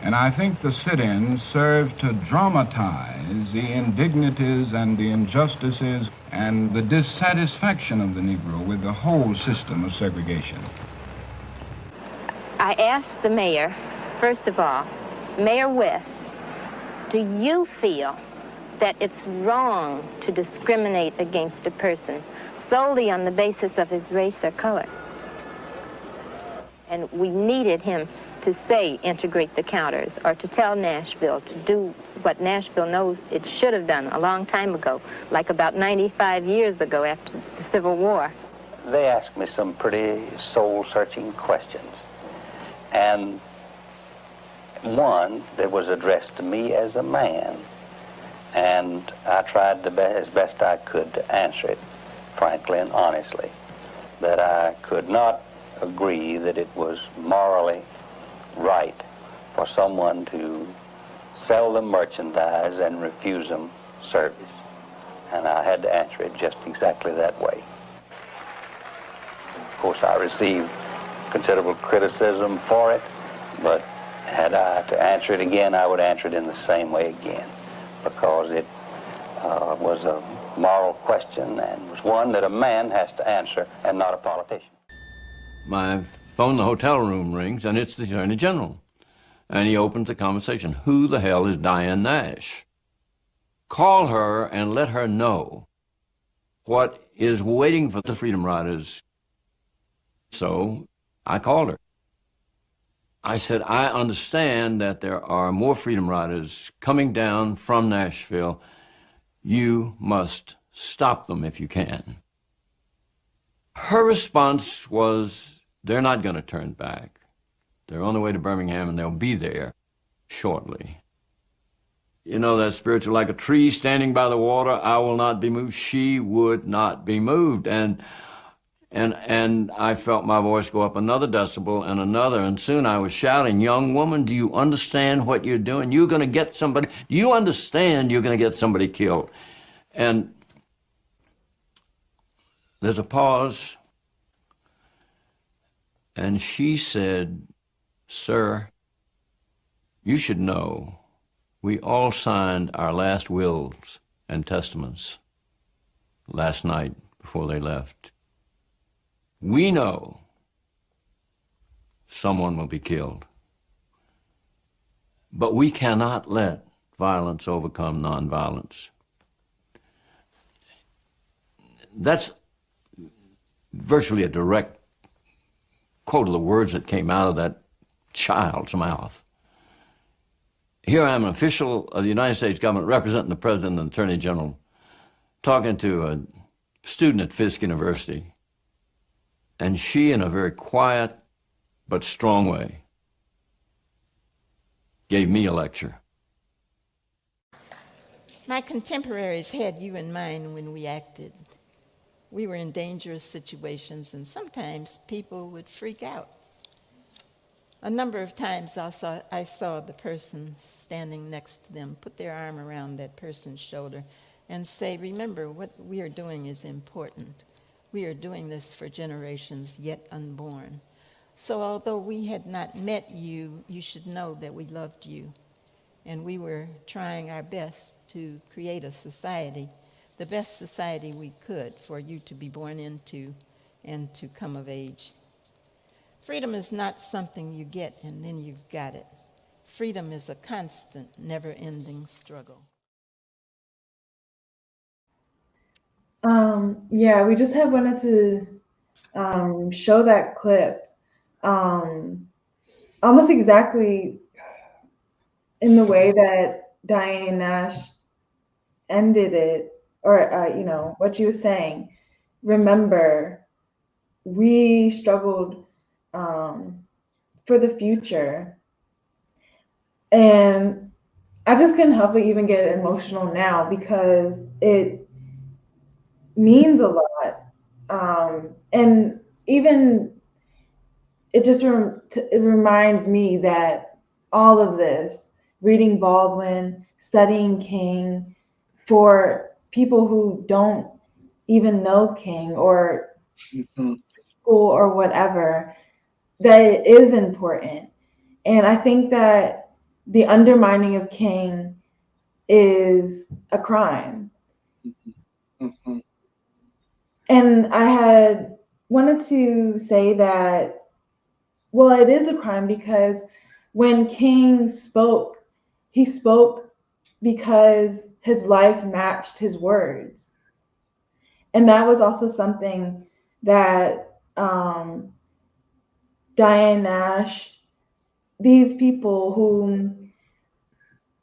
And I think the sit-ins serve to dramatize the indignities and the injustices and the dissatisfaction of the Negro with the whole system of segregation. I asked the mayor, first of all, Mayor West, do you feel that it's wrong to discriminate against a person solely on the basis of his race or color? And we needed him to say integrate the counters, or to tell Nashville to do what Nashville knows it should have done a long time ago, like about 95 years ago after the Civil War. They asked me some pretty soul-searching questions. And one that was addressed to me as a man, and I tried as best I could to answer it, frankly and honestly, that I could not agree that it was morally right for someone to sell them merchandise and refuse them service. And I had to answer it just exactly that way. Of course, I received considerable criticism for it, but had I to answer it again, I would answer it in the same way again, because it was a moral question and was one that a man has to answer and not a politician. My phone, the hotel room rings, and it's the Attorney General. And he opens the conversation. Who the hell is Diane Nash? Call her and let her know what is waiting for the Freedom Riders. So I called her. I said, I understand that there are more Freedom Riders coming down from Nashville. You must stop them if you can. Her response was, they're not going to turn back. They're on the way to Birmingham, and they'll be there shortly. You know that spiritual, like a tree standing by the water, I will not be moved. She would not be moved. And I felt my voice go up another decibel and another, and soon I was shouting, young woman, do you understand what you're doing? You're going to get somebody, do you understand you're going to get somebody killed? And there's a pause, and she said, sir, you should know we all signed our last wills and testaments last night before they left. We know someone will be killed, but we cannot let violence overcome nonviolence. That's virtually a direct quote of the words that came out of that child's mouth. Here I am, an official of the United States government representing the President and Attorney General, talking to a student at Fisk University. And she, in a very quiet but strong way, gave me a lecture. My contemporaries had you in mind when we acted. We were in dangerous situations, and sometimes people would freak out. A number of times I saw the person standing next to them put their arm around that person's shoulder and say, remember, what we are doing is important. We are doing this for generations yet unborn. So although we had not met you, you should know that we loved you. And we were trying our best to create a society, the best society we could for you to be born into and to come of age. Freedom is not something you get and then you've got it. Freedom is a constant, never-ending struggle. Yeah, we just had wanted to show that clip almost exactly in the way that Diane Nash ended it, or you know, what she was saying. Remember, we struggled for the future, and I just couldn't help but even get emotional now because it means a lot, and even it just it reminds me that all of this, reading Baldwin, studying King, for people who don't even know King or school or whatever, that it is important. And I think that the undermining of King is a crime. And I had wanted to say that, well, it is a crime because when King spoke, he spoke because his life matched his words. And that was also something that Diane Nash, these people who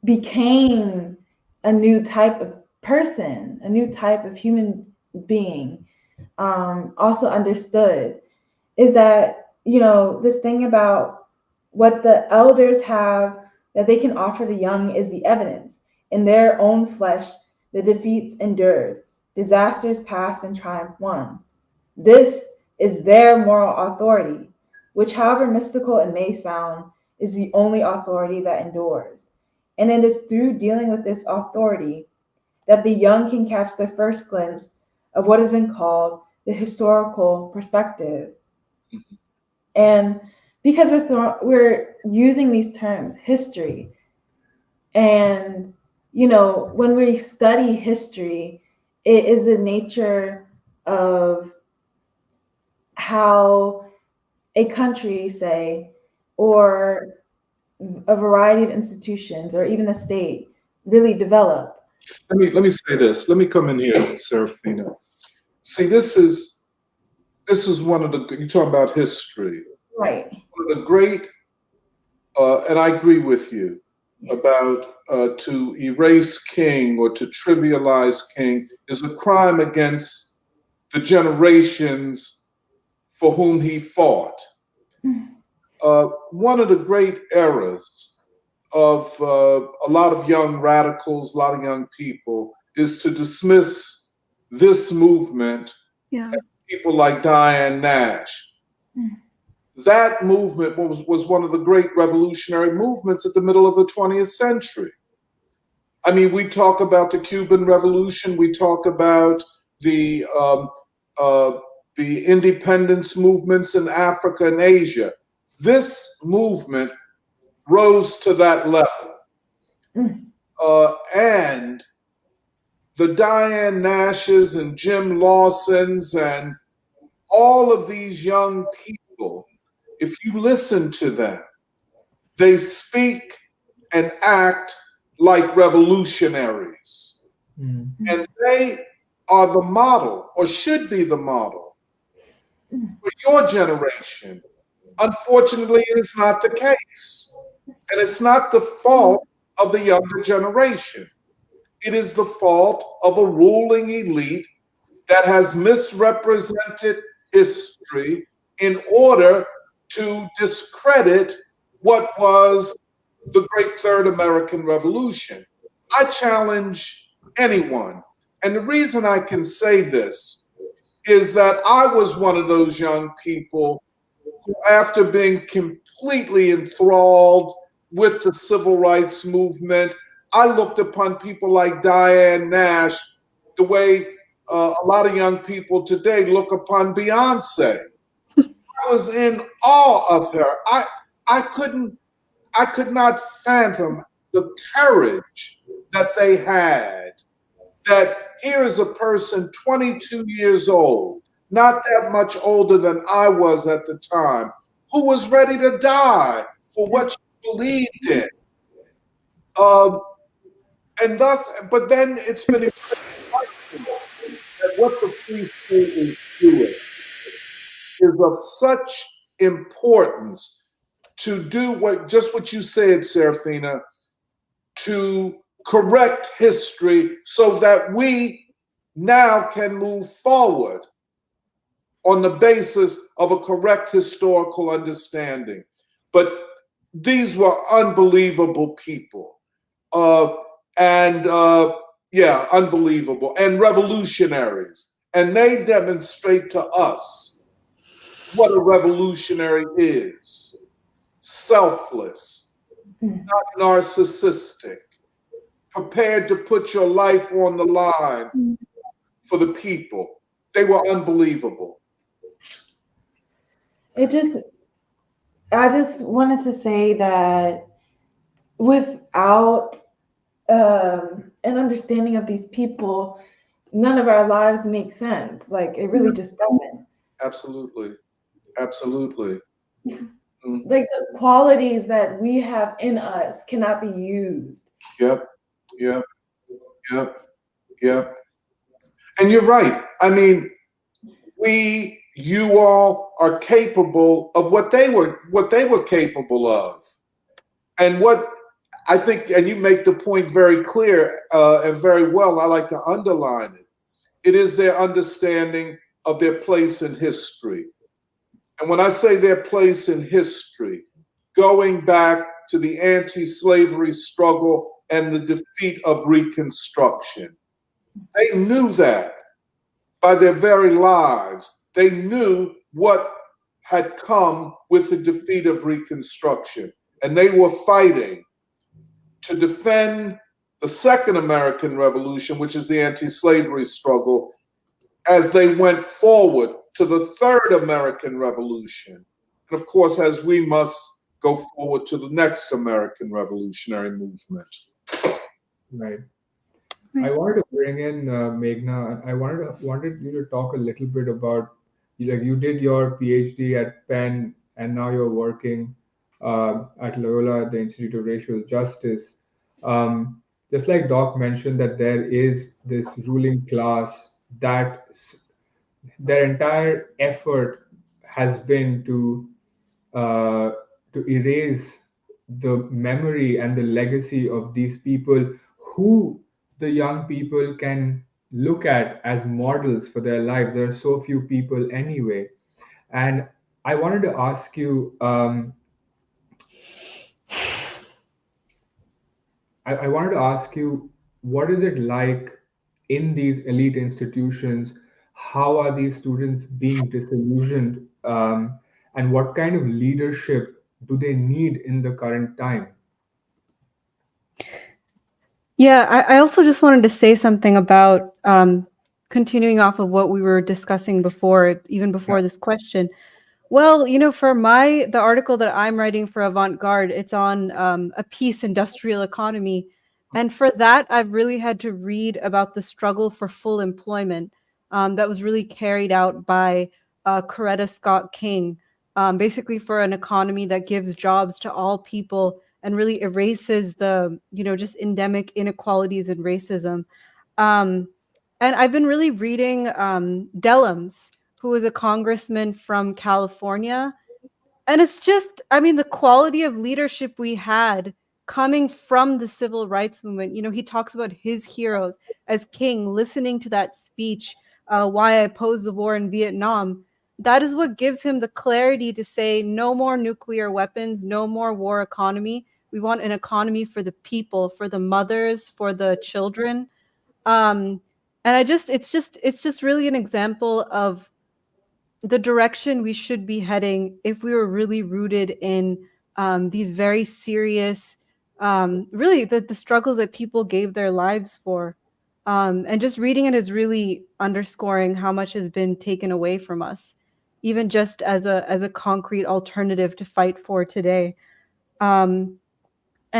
became a new type of person, a new type of human being, also understood, is that, you know, this thing about what the elders have that they can offer the young is the evidence. In their own flesh, the defeats endured, disasters past and triumph won. This is their moral authority, which, however mystical it may sound, is the only authority that endures. And it is through dealing with this authority that the young can catch their first glimpse of what has been called the historical perspective. And because we're using these terms, history, and, you know, when we study history, it is the nature of how a country, say, or a variety of institutions or even a state really develop. Let me say this. Let me come in here, Serafina. See, this is one of the, you talk about history. Right. One of the great, and I agree with you about to erase King or to trivialize King is a crime against the generations for whom he fought. One of the great errors of a lot of young radicals, a lot of young people, is to dismiss this movement and people like Diane Nash. That movement was one of the great revolutionary movements at the middle of the 20th century. I mean, we talk about the Cuban Revolution, we talk about the independence movements in Africa and Asia. This movement rose to that level. And the Diane Nashes and Jim Lawsons and all of these young people, if you listen to them, they speak and act like revolutionaries. And they are the model, or should be the model, for your generation. Unfortunately, it is not the case. And it's not the fault of the younger generation. It is the fault of a ruling elite that has misrepresented history in order to discredit what was the great Third American Revolution. I challenge anyone. And the reason I can say this is that I was one of those young people who, after being completely enthralled with the civil rights movement, I looked upon people like Diane Nash the way a lot of young people today look upon Beyonce. I was in awe of her. I could not fathom the courage that they had. That here is a person 22 years old, not that much older than I was at the time, who was ready to die for what she believed in. And thus, but then it's been remarkable that what the Free State is doing is of such importance to do what you said, Serafina, to correct history so that we now can move forward on the basis of a correct historical understanding. But these were unbelievable people. Unbelievable, and revolutionaries. And they demonstrate to us what a revolutionary is. Selfless, not narcissistic, prepared to put your life on the line for the people. They were unbelievable. I just wanted to say that without an understanding of these people, none of our lives make sense. Like, it really just doesn't. Absolutely. Absolutely. Like, the qualities that we have in us cannot be used. Yep. And you're right. I mean, you all are capable of what they were capable of. And what I think, and you make the point very clear and very well, I like to underline it. It is their understanding of their place in history. And when I say their place in history, going back to the anti-slavery struggle and the defeat of Reconstruction, they knew that by their very lives. They knew what had come with the defeat of Reconstruction. And they were fighting to defend the Second American Revolution, which is the anti-slavery struggle, as they went forward to the Third American Revolution. And of course, as we must go forward to the next American revolutionary movement. Right. I wanted to bring in Meghna. I wanted you to talk a little bit about, like, you did your PhD at Penn and now you're working at Loyola at the Institute of Racial Justice. Just like Doc mentioned, that there is this ruling class that their entire effort has been uh, to erase the memory and the legacy of these people who the young people can look at as models for their lives. There are so few people anyway. And I wanted to ask you, I wanted to ask you, what is it like in these elite institutions? How are these students being disillusioned? And what kind of leadership do they need in the current time? Yeah, I also just wanted to say something about continuing off of what we were discussing before, even before this question. Well, for the article that I'm writing for Avant-Garde, it's on a peace industrial economy. And for that, I've really had to read about the struggle for full employment that was really carried out by Coretta Scott King, basically for an economy that gives jobs to all people and really erases the, just endemic inequalities and racism. Um, and I've been really reading Dellums, who was a congressman from California. And it's just, the quality of leadership we had coming from the civil rights movement. He talks about his heroes as King, listening to that speech, why I opposed the war in Vietnam. That is what gives him the clarity to say no more nuclear weapons, no more war economy. We want an economy for the people, for the mothers, for the children. And it's just really an example of the direction we should be heading if we were really rooted in these very serious, really the struggles that people gave their lives for. And just reading it is really underscoring how much has been taken away from us, even just as a concrete alternative to fight for today. And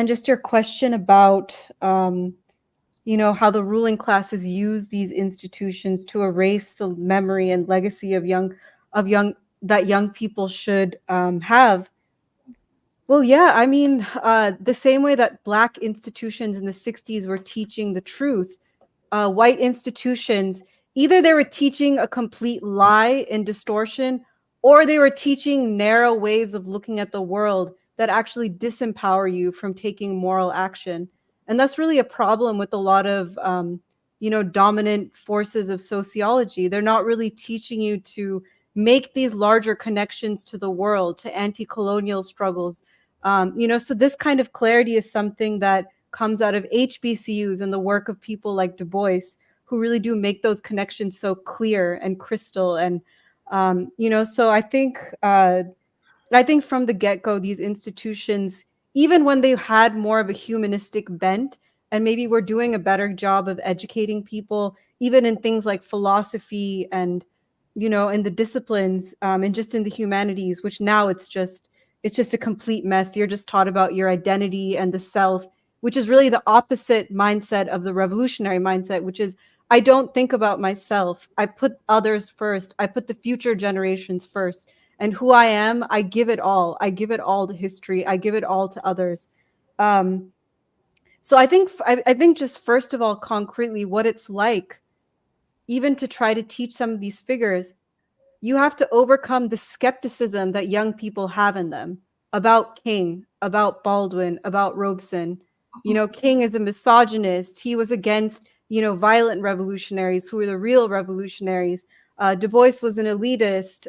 just your question about how the ruling classes use these institutions to erase the memory and legacy of young people should have. Well, yeah, the same way that Black institutions in the 60s were teaching the truth, white institutions, either they were teaching a complete lie and distortion, or they were teaching narrow ways of looking at the world that actually disempower you from taking moral action. And that's really a problem with a lot of, dominant forces of sociology. They're not really teaching you to make these larger connections to the world, to anti-colonial struggles. So this kind of clarity is something that comes out of HBCUs and the work of people like Du Bois, who really do make those connections so clear and crystal. And so I think from the get-go, these institutions, even when they had more of a humanistic bent, and maybe we're doing a better job of educating people, even in things like philosophy and, in the disciplines, and just in the humanities, which now it's just a complete mess. You're just taught about your identity and the self, which is really the opposite mindset of the revolutionary mindset, which is, I don't think about myself. I put others first. I put the future generations first. And who I am, I give it all. I give it all to history. I give it all to others. So I think just first of all, concretely, what it's like, even to try to teach some of these figures, you have to overcome the skepticism that young people have in them about King, about Baldwin, about Robeson. King is a misogynist. He was against, violent revolutionaries who were the real revolutionaries. Du Bois was an elitist.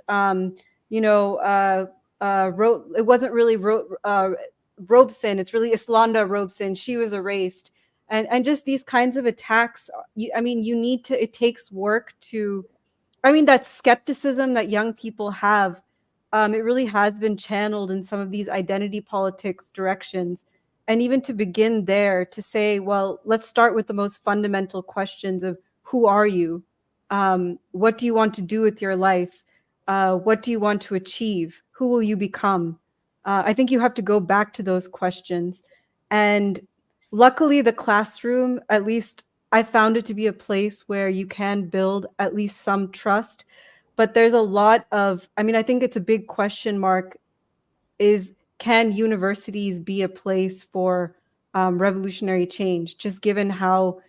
It wasn't really Robeson. It's really Islanda Robeson. She was erased. And just these kinds of attacks, it takes work to, that skepticism that young people have, it really has been channeled in some of these identity politics directions. And even to begin there, to say, well, let's start with the most fundamental questions of who are you? What do you want to do with your life? What do you want to achieve? Who will you become? I think you have to go back to those questions. And luckily, the classroom, at least I found it to be a place where you can build at least some trust. But there's a lot of, I think it's a big question mark, is can universities be a place for revolutionary change, just given how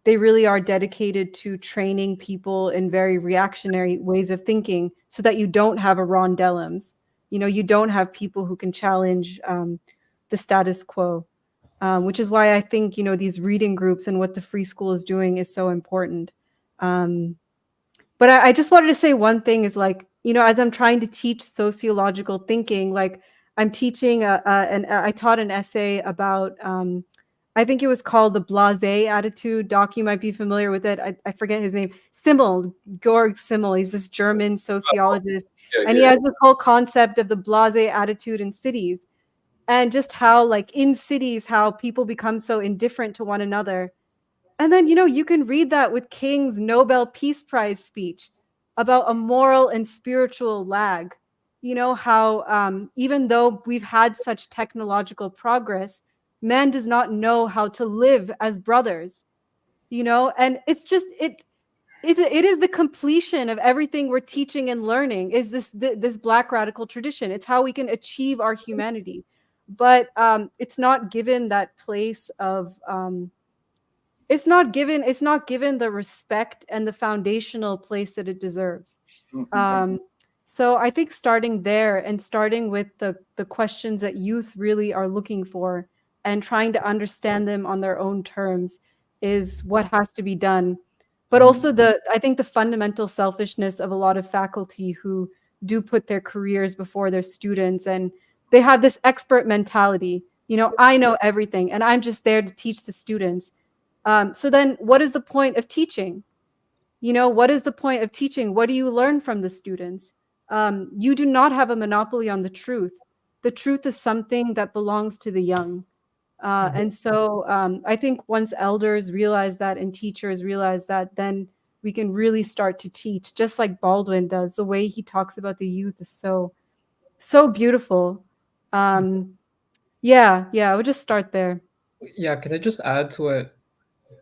they really are dedicated to training people in very reactionary ways of thinking so that you don't have a rondellums. You know, you don't have people who can challenge the status quo, which is why I think, you know, these reading groups and what the Free School is doing is so important. But I just wanted to say one thing is, like, you know, as I'm trying to teach sociological thinking, like I'm teaching I taught an essay about, I think it was called the blasé attitude. Doc, you might be familiar with it. I forget his name. Simmel, Georg Simmel. He's this German sociologist. And he has this whole concept of the blasé attitude in cities, and just how, like, in cities, how people become so indifferent to one another. And then, you know, you can read that with King's Nobel Peace Prize speech about a moral and spiritual lag. You know, how even though we've had such technological progress, man does not know how to live as brothers, you know, and it's just, it is the completion of everything we're teaching and learning, is this Black radical tradition. It's how we can achieve our humanity. But it's not given that place of, it's not given the respect and the foundational place that it deserves. So I think starting there, and starting with the questions that youth really are looking for, and trying to understand them on their own terms, is what has to be done. But also I think the fundamental selfishness of a lot of faculty who do put their careers before their students, and they have this expert mentality. You know, I know everything and I'm just there to teach the students. So then what is the point of teaching? You know, what is the point of teaching? What do you learn from the students? You do not have a monopoly on the truth. The truth is something that belongs to the young. And so I think once elders realize that and teachers realize that, then we can really start to teach, just like Baldwin does. The way he talks about the youth is so beautiful. Yeah, I would just start there. Yeah, can I just add to what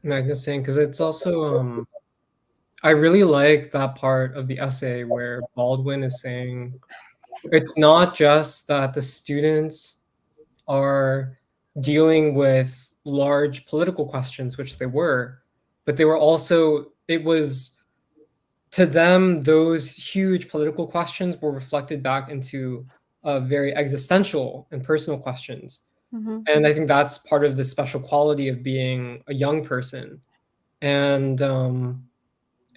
Meghna's saying? Because it's also, I really like that part of the essay where Baldwin is saying it's not just that the students are dealing with large political questions, which they were, but they were also, it was, to them, those huge political questions were reflected back into very existential and personal questions. And I think that's part of the special quality of being a young person. And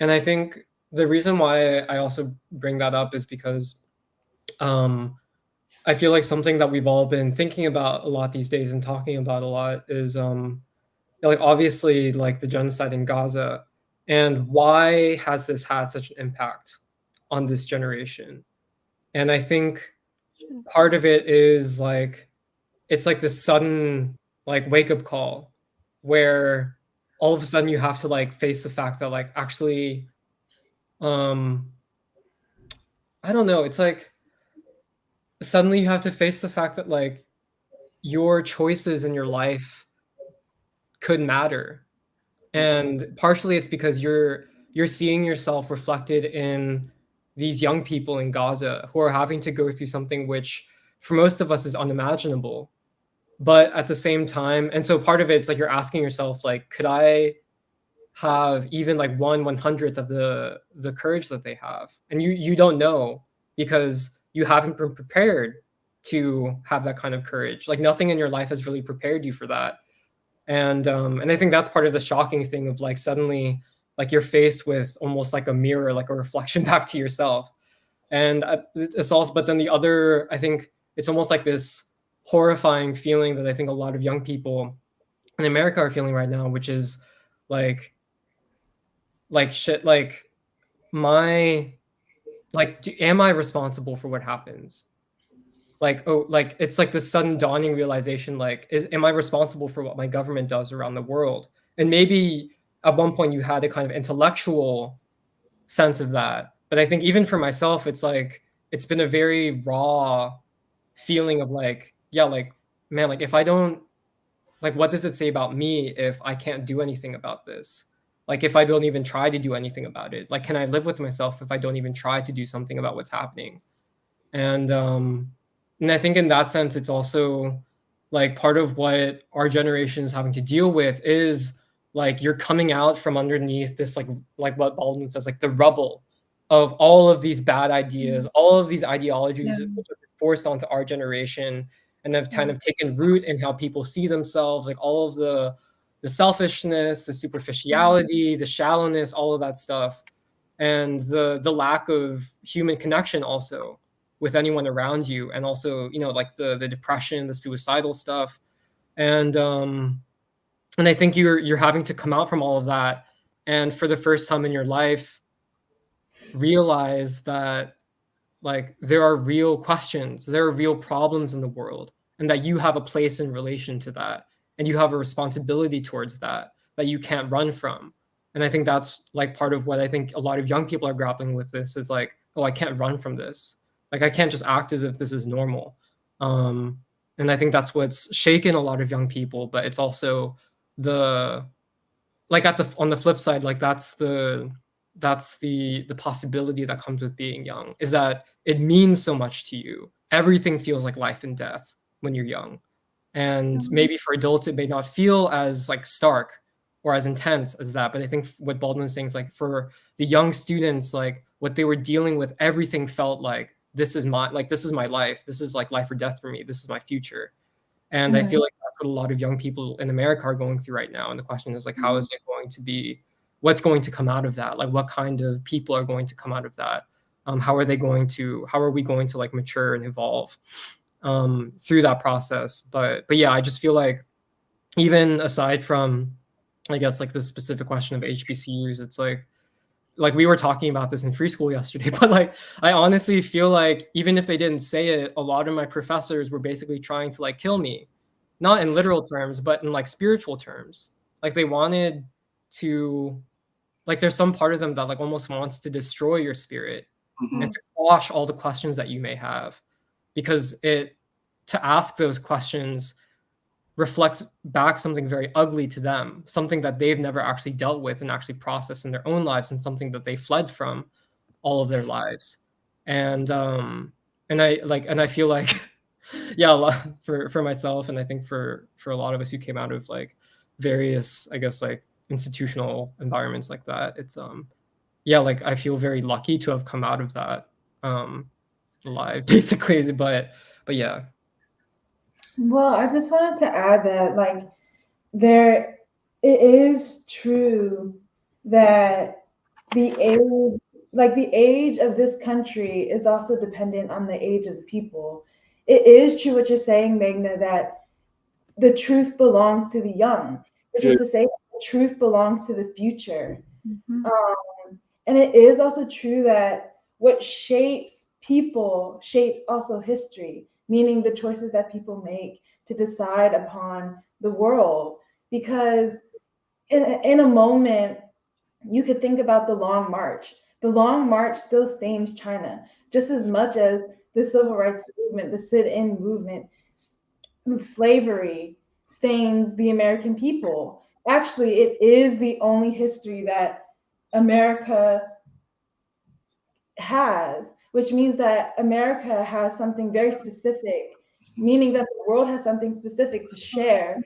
I think the reason why I also bring that up is because I feel like something that we've all been thinking about a lot these days and talking about a lot is like, obviously, like the genocide in Gaza, and why has this had such an impact on this generation? And I think part of it is like, it's like this sudden like wake up call where all of a sudden you have to like face the fact that, like, actually, I don't know, it's like suddenly you have to face the fact that, like, your choices in your life could matter. And partially it's because you're seeing yourself reflected in these young people in Gaza who are having to go through something which for most of us is unimaginable. But at the same time, and so part of it's like you're asking yourself, like, could I have even like 1/100th of the courage that they have? And you don't know, because you haven't been prepared to have that kind of courage. Like, nothing in your life has really prepared you for that. And I think that's part of the shocking thing of, like, suddenly, like, you're faced with almost like a mirror, like a reflection back to yourself. And it's also, but then the other, I think it's almost like this horrifying feeling that I think a lot of young people in America are feeling right now, which is like shit, like, am I responsible for what happens? Like, oh, like, it's like this sudden dawning realization, like, am I responsible for what my government does around the world? And maybe at one point you had a kind of intellectual sense of that. But I think even for myself, it's like, it's been a very raw feeling of like, yeah, like, man, like, if I don't, like, what does it say about me if I can't do anything about this? Like, if I don't even try to do anything about it, like, can I live with myself if I don't even try to do something about what's happening? And And I think in that sense, it's also like part of what our generation is having to deal with is like you're coming out from underneath this like what Baldwin says, like the rubble of all of these bad ideas, all of these ideologies which have been forced onto our generation and have kind of taken root in how people see themselves, like all of the selfishness, the superficiality, the shallowness, all of that stuff, and the lack of human connection also with anyone around you, and also, you know, like the depression, the suicidal stuff. And I think you're having to come out from all of that, and for the first time in your life realize that like there are real questions, there are real problems in the world, and that you have a place in relation to that, and you have a responsibility towards that that you can't run from. And I think that's like part of what I think a lot of young people are grappling with. This is like, oh, I can't run from this. Like I can't just act as if this is normal. And I think that's what's shaken a lot of young people. But it's also the like on the flip side, like that's the possibility that comes with being young, is that it means so much to you. Everything feels like life and death when you're young. And maybe for adults it may not feel as like stark or as intense as that, but I think what Baldwin's saying is like for the young students, like what they were dealing with, everything felt like this is my life, this is like life or death for me, this is my future. And I feel like that's what a lot of young people in America are going through right now. And the question is like, how is it going to be? What's going to come out of that? Like, what kind of people are going to come out of that? How are we going to like mature and evolve through that process? But yeah, I just feel like even aside from, I guess, like the specific question of HBCUs, it's like we were talking about this in free school yesterday, but like I honestly feel like even if they didn't say it, a lot of my professors were basically trying to like kill me, not in literal terms, but in like spiritual terms. Like they wanted to, like there's some part of them that like almost wants to destroy your spirit and to quash all the questions that you may have, because to ask those questions reflects back something very ugly to them, something that they've never actually dealt with and actually processed in their own lives, and something that they fled from all of their lives. And I feel like yeah, for myself, and I think for a lot of us who came out of like various, I guess, like institutional environments like that, it's yeah, like I feel very lucky to have come out of that alive basically. But yeah. Well, I just wanted to add that, like, it is true that the age of this country is also dependent on the age of the people. It is true what you're saying, Meghna, that the truth belongs to the young, which is to say, the truth belongs to the future. And it is also true that what shapes people shapes also history, meaning the choices that people make to decide upon the world. Because in a moment, you could think about the Long March. The Long March still stains China just as much as the civil rights movement, the sit-in movement, slavery stains the American people. Actually, it is the only history that America has, which means that America has something very specific, meaning that the world has something specific to share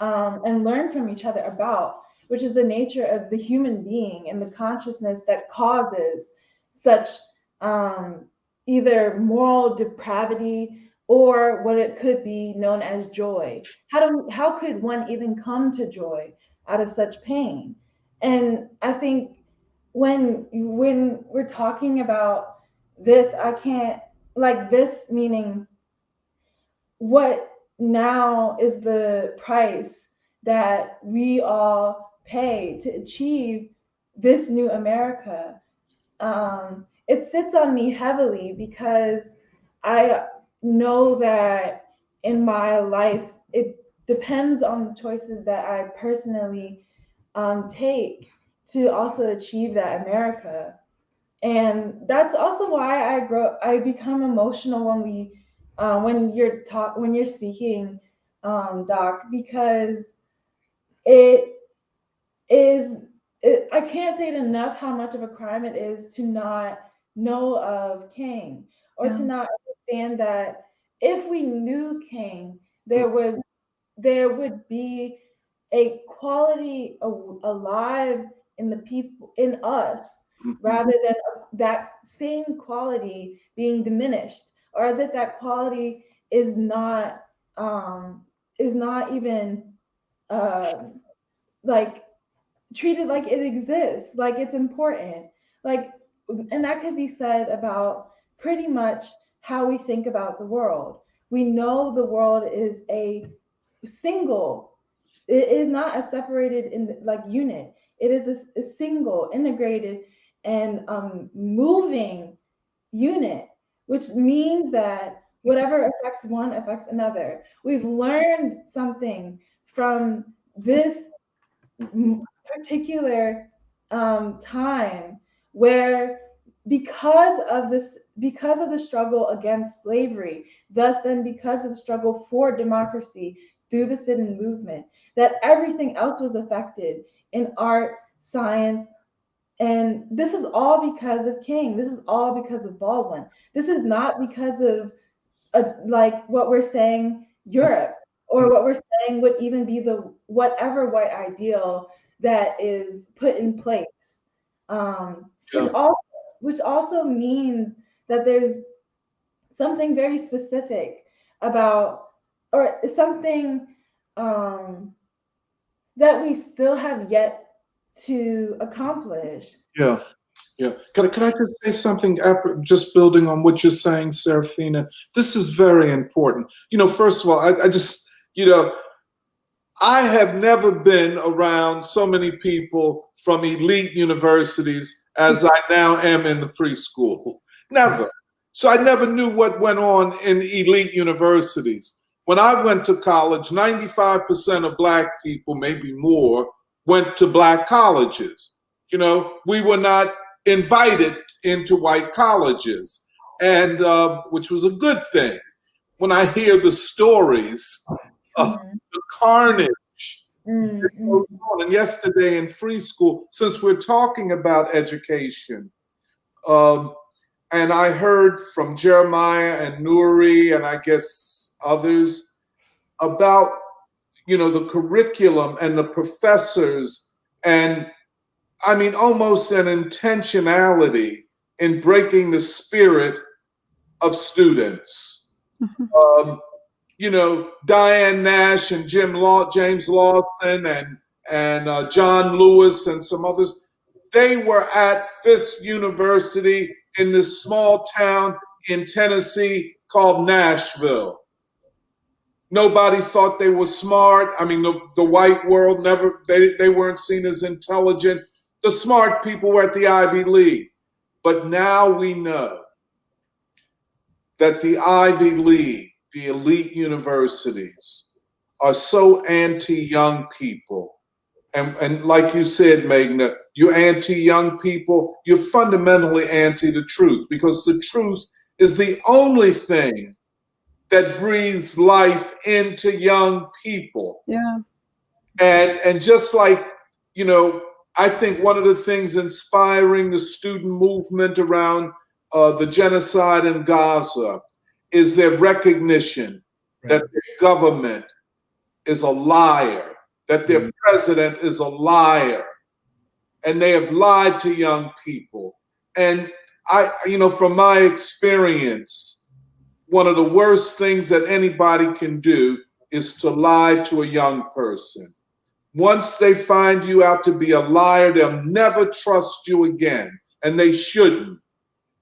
and learn from each other about, which is the nature of the human being and the consciousness that causes such either moral depravity or what it could be known as joy. How could one even come to joy out of such pain? And I think when we're talking about this, I can't, like, this meaning what now is the price that we all pay to achieve this new America. It sits on me heavily because I know that in my life, it depends on the choices that I personally take to also achieve that America. And that's also why I become emotional when you're speaking, Doc, because it is, I can't say it enough how much of a crime it is to not know of King, or to not understand that if we knew King, there would be a quality alive in the people, in us, rather than that same quality being diminished, or as if that quality is not even like treated like it exists, like it's important. Like, and that could be said about pretty much how we think about the world. We know the world is a single, it is not a separated in like unit. It is a single, integrated, and moving unit, which means that whatever affects one affects another. We've learned something from this particular time where, because of the struggle against slavery, thus then because of the struggle for democracy through the sit-in movement, that everything else was affected in art, science, and this is all because of King. This is all because of Baldwin. This is not because of like what we're saying Europe, or what we're saying would even be the whatever white ideal that is put in place, which also means that there's something very specific about, or something that we still have yet to accomplish. Yeah. Can I just say something, just building on what you're saying, Serafina? This is very important. First of all, I just, I have never been around so many people from elite universities as I now am in the free school. Never. So I never knew what went on in elite universities. When I went to college, 95% of Black people, maybe more, went to Black colleges. We were not invited into white colleges, and which was a good thing. When I hear the stories of the carnage that goes on, and yesterday in free school, since we're talking about education, and I heard from Jeremiah and Nuri, and I guess others, about the curriculum and the professors, and I mean, almost an intentionality in breaking the spirit of students. Diane Nash and James Lawson and John Lewis and some others, they were at Fisk University in this small town in Tennessee called Nashville. Nobody thought they were smart. I mean, the white world never, they weren't seen as intelligent. The smart people were at the Ivy League. But now we know that the Ivy League, the elite universities, are so anti-young people. And like you said, Meghna, you're anti-young people, you're fundamentally anti the truth, because the truth is the only thing that breathes life into young people. Yeah. And just like, I think one of the things inspiring the student movement around the genocide in Gaza is their recognition that their government is a liar, that their president is a liar, and they have lied to young people. And from my experience, one of the worst things that anybody can do is to lie to a young person. Once they find you out to be a liar, they'll never trust you again, and they shouldn't.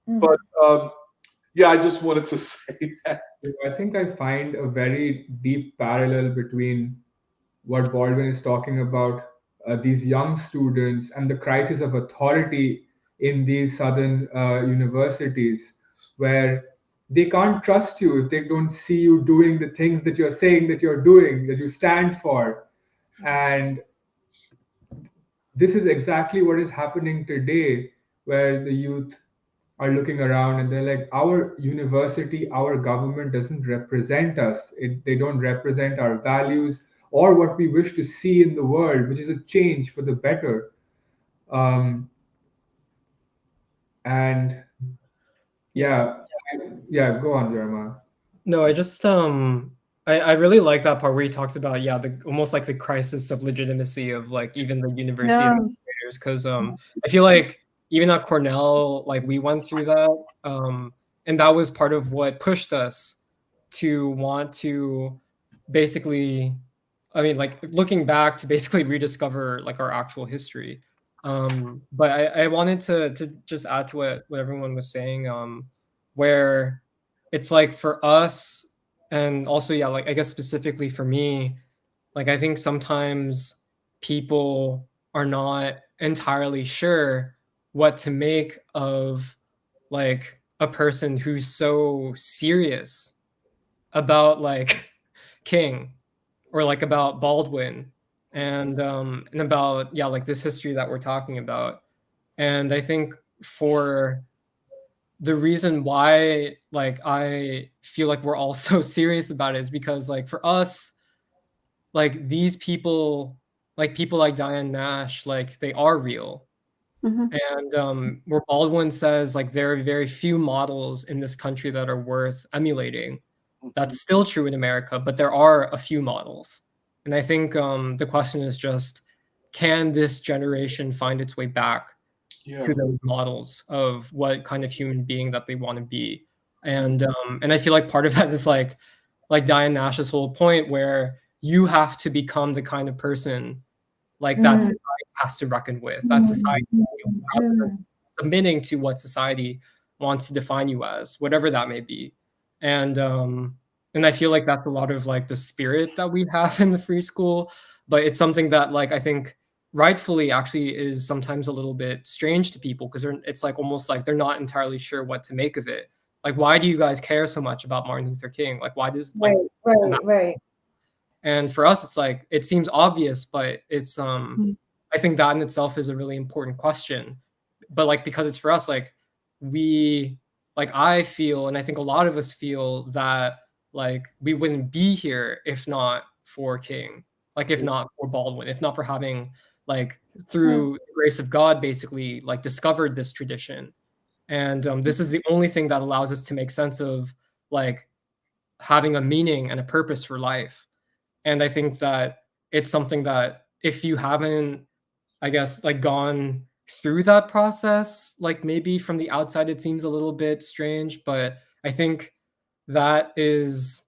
But I just wanted to say that. I think I find a very deep parallel between what Baldwin is talking about, these young students, and the crisis of authority in these southern universities, where they can't trust you if they don't see you doing the things that you're saying that you're doing, that you stand for. And this is exactly what is happening today, where the youth are looking around and they're like, our university, our government doesn't represent us. They don't represent our values or what we wish to see in the world, which is a change for the better. And go on, Jeremiah. No, I just I really like that part where he talks about, yeah, the almost like the crisis of legitimacy of like even the university Yeah. administrators, because I feel like even at Cornell, like we went through that, and that was part of what pushed us to want to basically, I mean, like looking back to basically rediscover like our actual history. But I wanted to just add to what everyone was saying, where it's like for us, and also, yeah, like I guess specifically for me, like I think sometimes people are not entirely sure what to make of like a person who's so serious about like King, or like about Baldwin, and about, yeah, like this history that we're talking about. And I think for the reason why like I feel like we're all so serious about it is because like for us, like these people, like people like Diane Nash, like they are real. Mhm. And where Baldwin says like there are very few models in this country that are worth emulating. That's still true in America, but there are a few models. And I think the question is just, can this generation find its way back Yeah. to those models of what kind of human being that they want to be? And I feel like part of that is like Diane Nash's whole point, where you have to become the kind of person like that Mm. society has to reckon with. That society, submitting to what society wants to define you as, whatever that may be. And I feel like that's a lot of like the spirit that we have in the free school, but it's something that like I think rightfully actually is sometimes a little bit strange to people, because it's like almost like they're not entirely sure what to make of it. Like, why do you guys care so much about Martin Luther King? Like, why does like Right. and for us, it's like it seems obvious, but it's Mhm. I think that in itself is a really important question. But like because it's for us, like we like I feel, and I think a lot of us feel that like we wouldn't be here if not for King, like if not for Baldwin, if not for having like through the grace of God basically like discovered this tradition. And this is the only thing that allows us to make sense of like having a meaning and a purpose for life. And I think that it's something that if you haven't, I guess, like gone through that process, like maybe from the outside it seems a little bit strange, but I think that is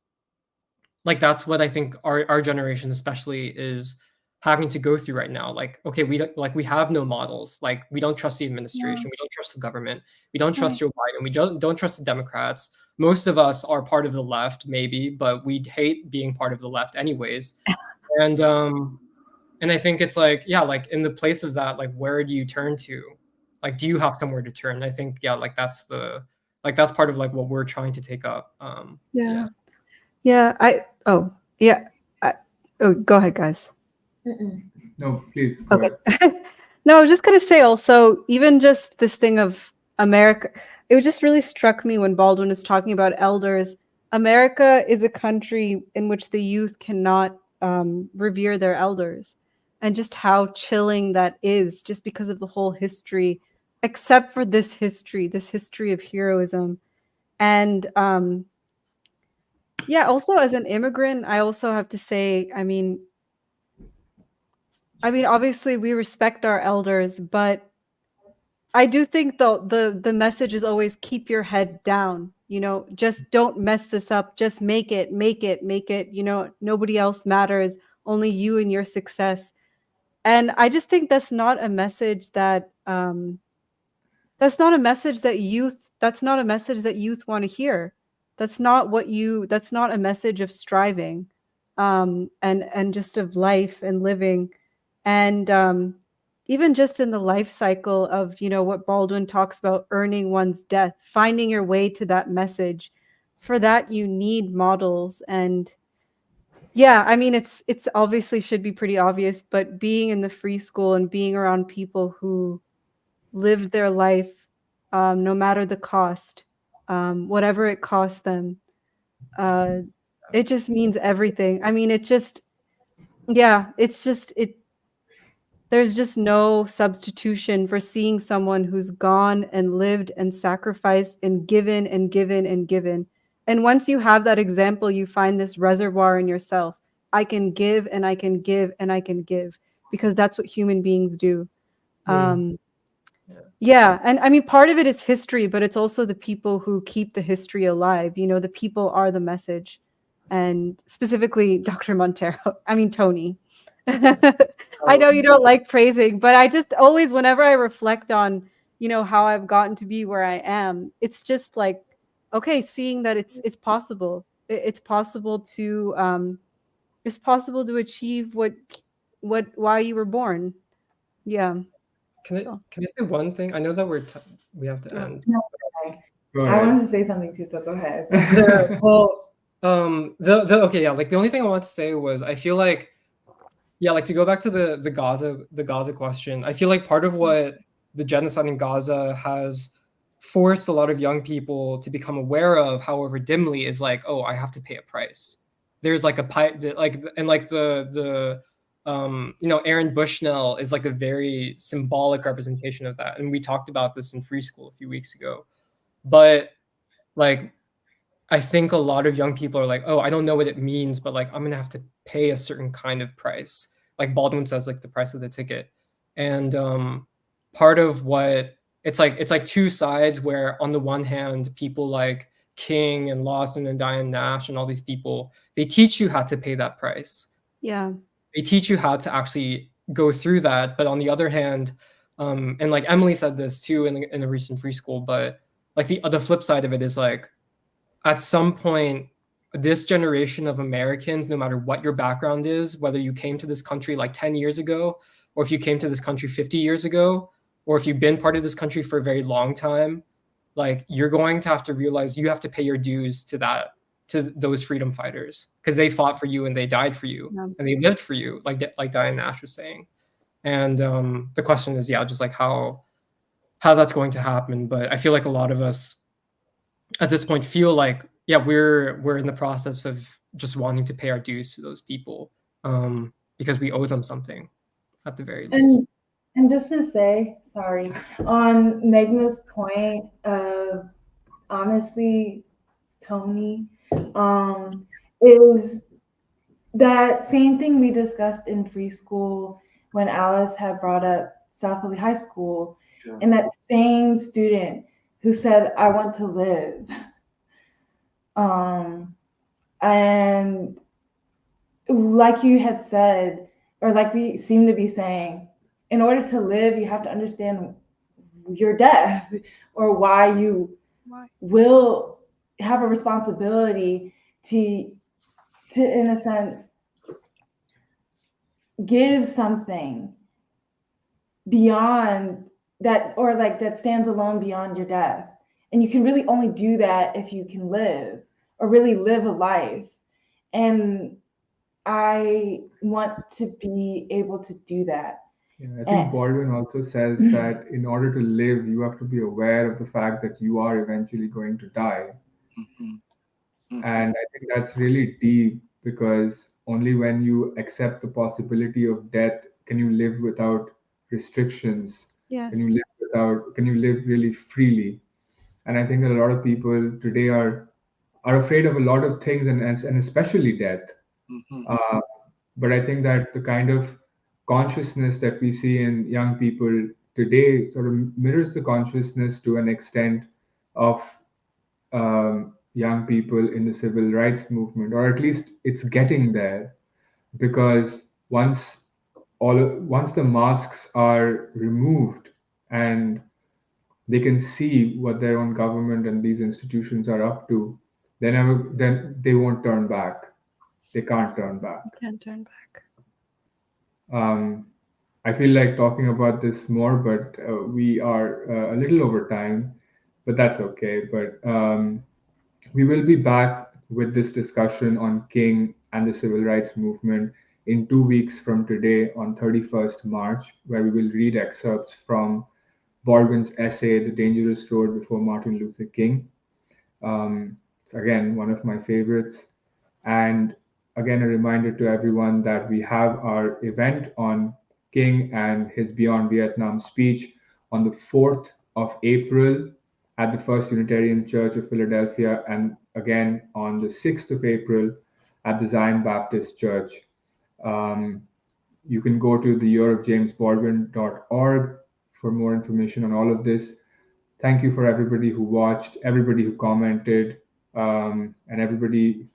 like that's what I think our generation especially is having to go through right now. Like, okay, we don't like we have no models. Like we don't trust the Yeah. administration, we don't trust the government, we don't trust Right. Joe Biden, we don't trust the Democrats. Most of us are part of the left, maybe, but we hate being part of the left anyways. And and I think it's like, yeah, like in the place of that, like where do you turn to? Like, do you have somewhere to turn? I think, yeah, like that's part of like what we're trying to take up. Yeah. Yeah. Go ahead, guys. No, please go Okay. ahead. No, I was just going to say also, even just this thing of America, it just really struck me when Baldwin was talking about elders. America is a country in which the youth cannot revere their elders, and just how chilling that is, just because of the whole history, except for this history of heroism. And yeah, also as an immigrant, I also have to say, I mean, obviously we respect our elders, but I do think the message is always keep your head down, just don't mess this up, just make it, nobody else matters, only you and your success. And I just think that's not a message that that's not a message that youth want to hear. That's not a message of striving, and just of life and living. And even just in the life cycle of, what Baldwin talks about, earning one's death, finding your way to that message. For that, you need models. And yeah, I mean, it's obviously should be pretty obvious, but being in the free school and being around people who lived their life, no matter the cost, whatever it cost them, it just means everything. I mean, it's just there's just no substitution for seeing someone who's gone and lived and sacrificed and given and given and given. And once you have that example, you find this reservoir in yourself. I can give and I can give and I can give, because that's what human beings do. Yeah. And I mean, part of it is history, but it's also the people who keep the history alive. You know, the people are the message. And specifically Dr. Monteiro, I mean, Tony. I know you don't like praising, but I just always, whenever I reflect on, you know, how I've gotten to be where I am, it's just like, okay, seeing that it's possible. It's possible to achieve why you were born. Yeah. Can I say one thing? I know that we have to end. No, I wanted to say something too, so go ahead. Okay, yeah, like the only thing I wanted to say was I feel like, yeah, like to go back to the Gaza question, I feel like part of what the genocide in Gaza has forced a lot of young people to become aware of, however dimly, is like, oh, I have to pay a price. There's like the you know, Aaron Bushnell is like a very symbolic representation of that, and we talked about this in Free School a few weeks ago. But like, I think a lot of young people are like, oh, I don't know what it means, but like I'm gonna have to pay a certain kind of price. Like Baldwin says, like the price of the ticket. And part of what it's like two sides, where on the one hand, people like King and Lawson and Diane Nash and all these people, they teach you how to pay that price. Yeah. They teach you how to actually go through that. But on the other hand, and like Emily said this too in a recent Free School, but like the flip side of it is like, at some point, this generation of Americans, no matter what your background is, whether you came to this country like 10 years ago, or if you came to this country 50 years ago, or if you've been part of this country for a very long time, like you're going to have to realize you have to pay your dues to those freedom fighters, because they fought for you and they died for you and they lived for you, like Diane Nash was saying. And the question is, yeah, just like how that's going to happen. But I feel like a lot of us at this point feel like, yeah, we're in the process of just wanting to pay our dues to those people, because we owe them something at the very least. And just to say, sorry, on Meghna's point of, honestly, Tony, is that same thing we discussed in Free School when Alice had brought up South Philly High School, and that same student who said, I want to live. And like you had said, or like we seem to be saying, in order to live, you have to understand your death, or why you will have a responsibility to in a sense, give something beyond that, or like that stands alone beyond your death. And you can really only do that if you can live, or really live a life. And I want to be able to do that. Yeah, I think Baldwin also says that in order to live, you have to be aware of the fact that you are eventually going to die. And I think that's really deep, because only when you accept the possibility of death can you live without restrictions. Yes. Can you live really freely. And I think that a lot of people today are afraid of a lot of things, and especially death. But I think that the kind of consciousness that we see in young people today sort of mirrors the consciousness to an extent of young people in the civil rights movement, or at least it's getting there, because once the masks are removed and they can see what their own government and these institutions are up to, then they won't turn back. They can't turn back. You can't turn back. I feel like talking about this more, but we are a little over time, but that's okay. But we will be back with this discussion on King and the civil rights movement in 2 weeks from today, on 31st March, where we will read excerpts from Baldwin's essay, The Dangerous Road Before Martin Luther King. It's again one of my favorites. And again, a reminder to everyone that we have our event on King and his Beyond Vietnam speech on the 4th of April at the First Unitarian Church of Philadelphia. And again on the 6th of April at the Zion Baptist Church. You can go to theyearofjamesbaldwin.org for more information on all of this. Thank you for everybody who watched, everybody who commented, and everybody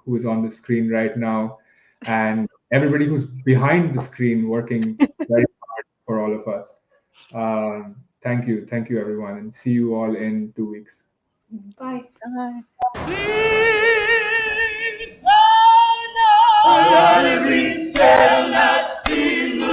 who is on the screen right now, and everybody who's behind the screen working very hard for all of us. Thank you, everyone, and see you all in 2 weeks. Bye. Bye. We shall not be moved.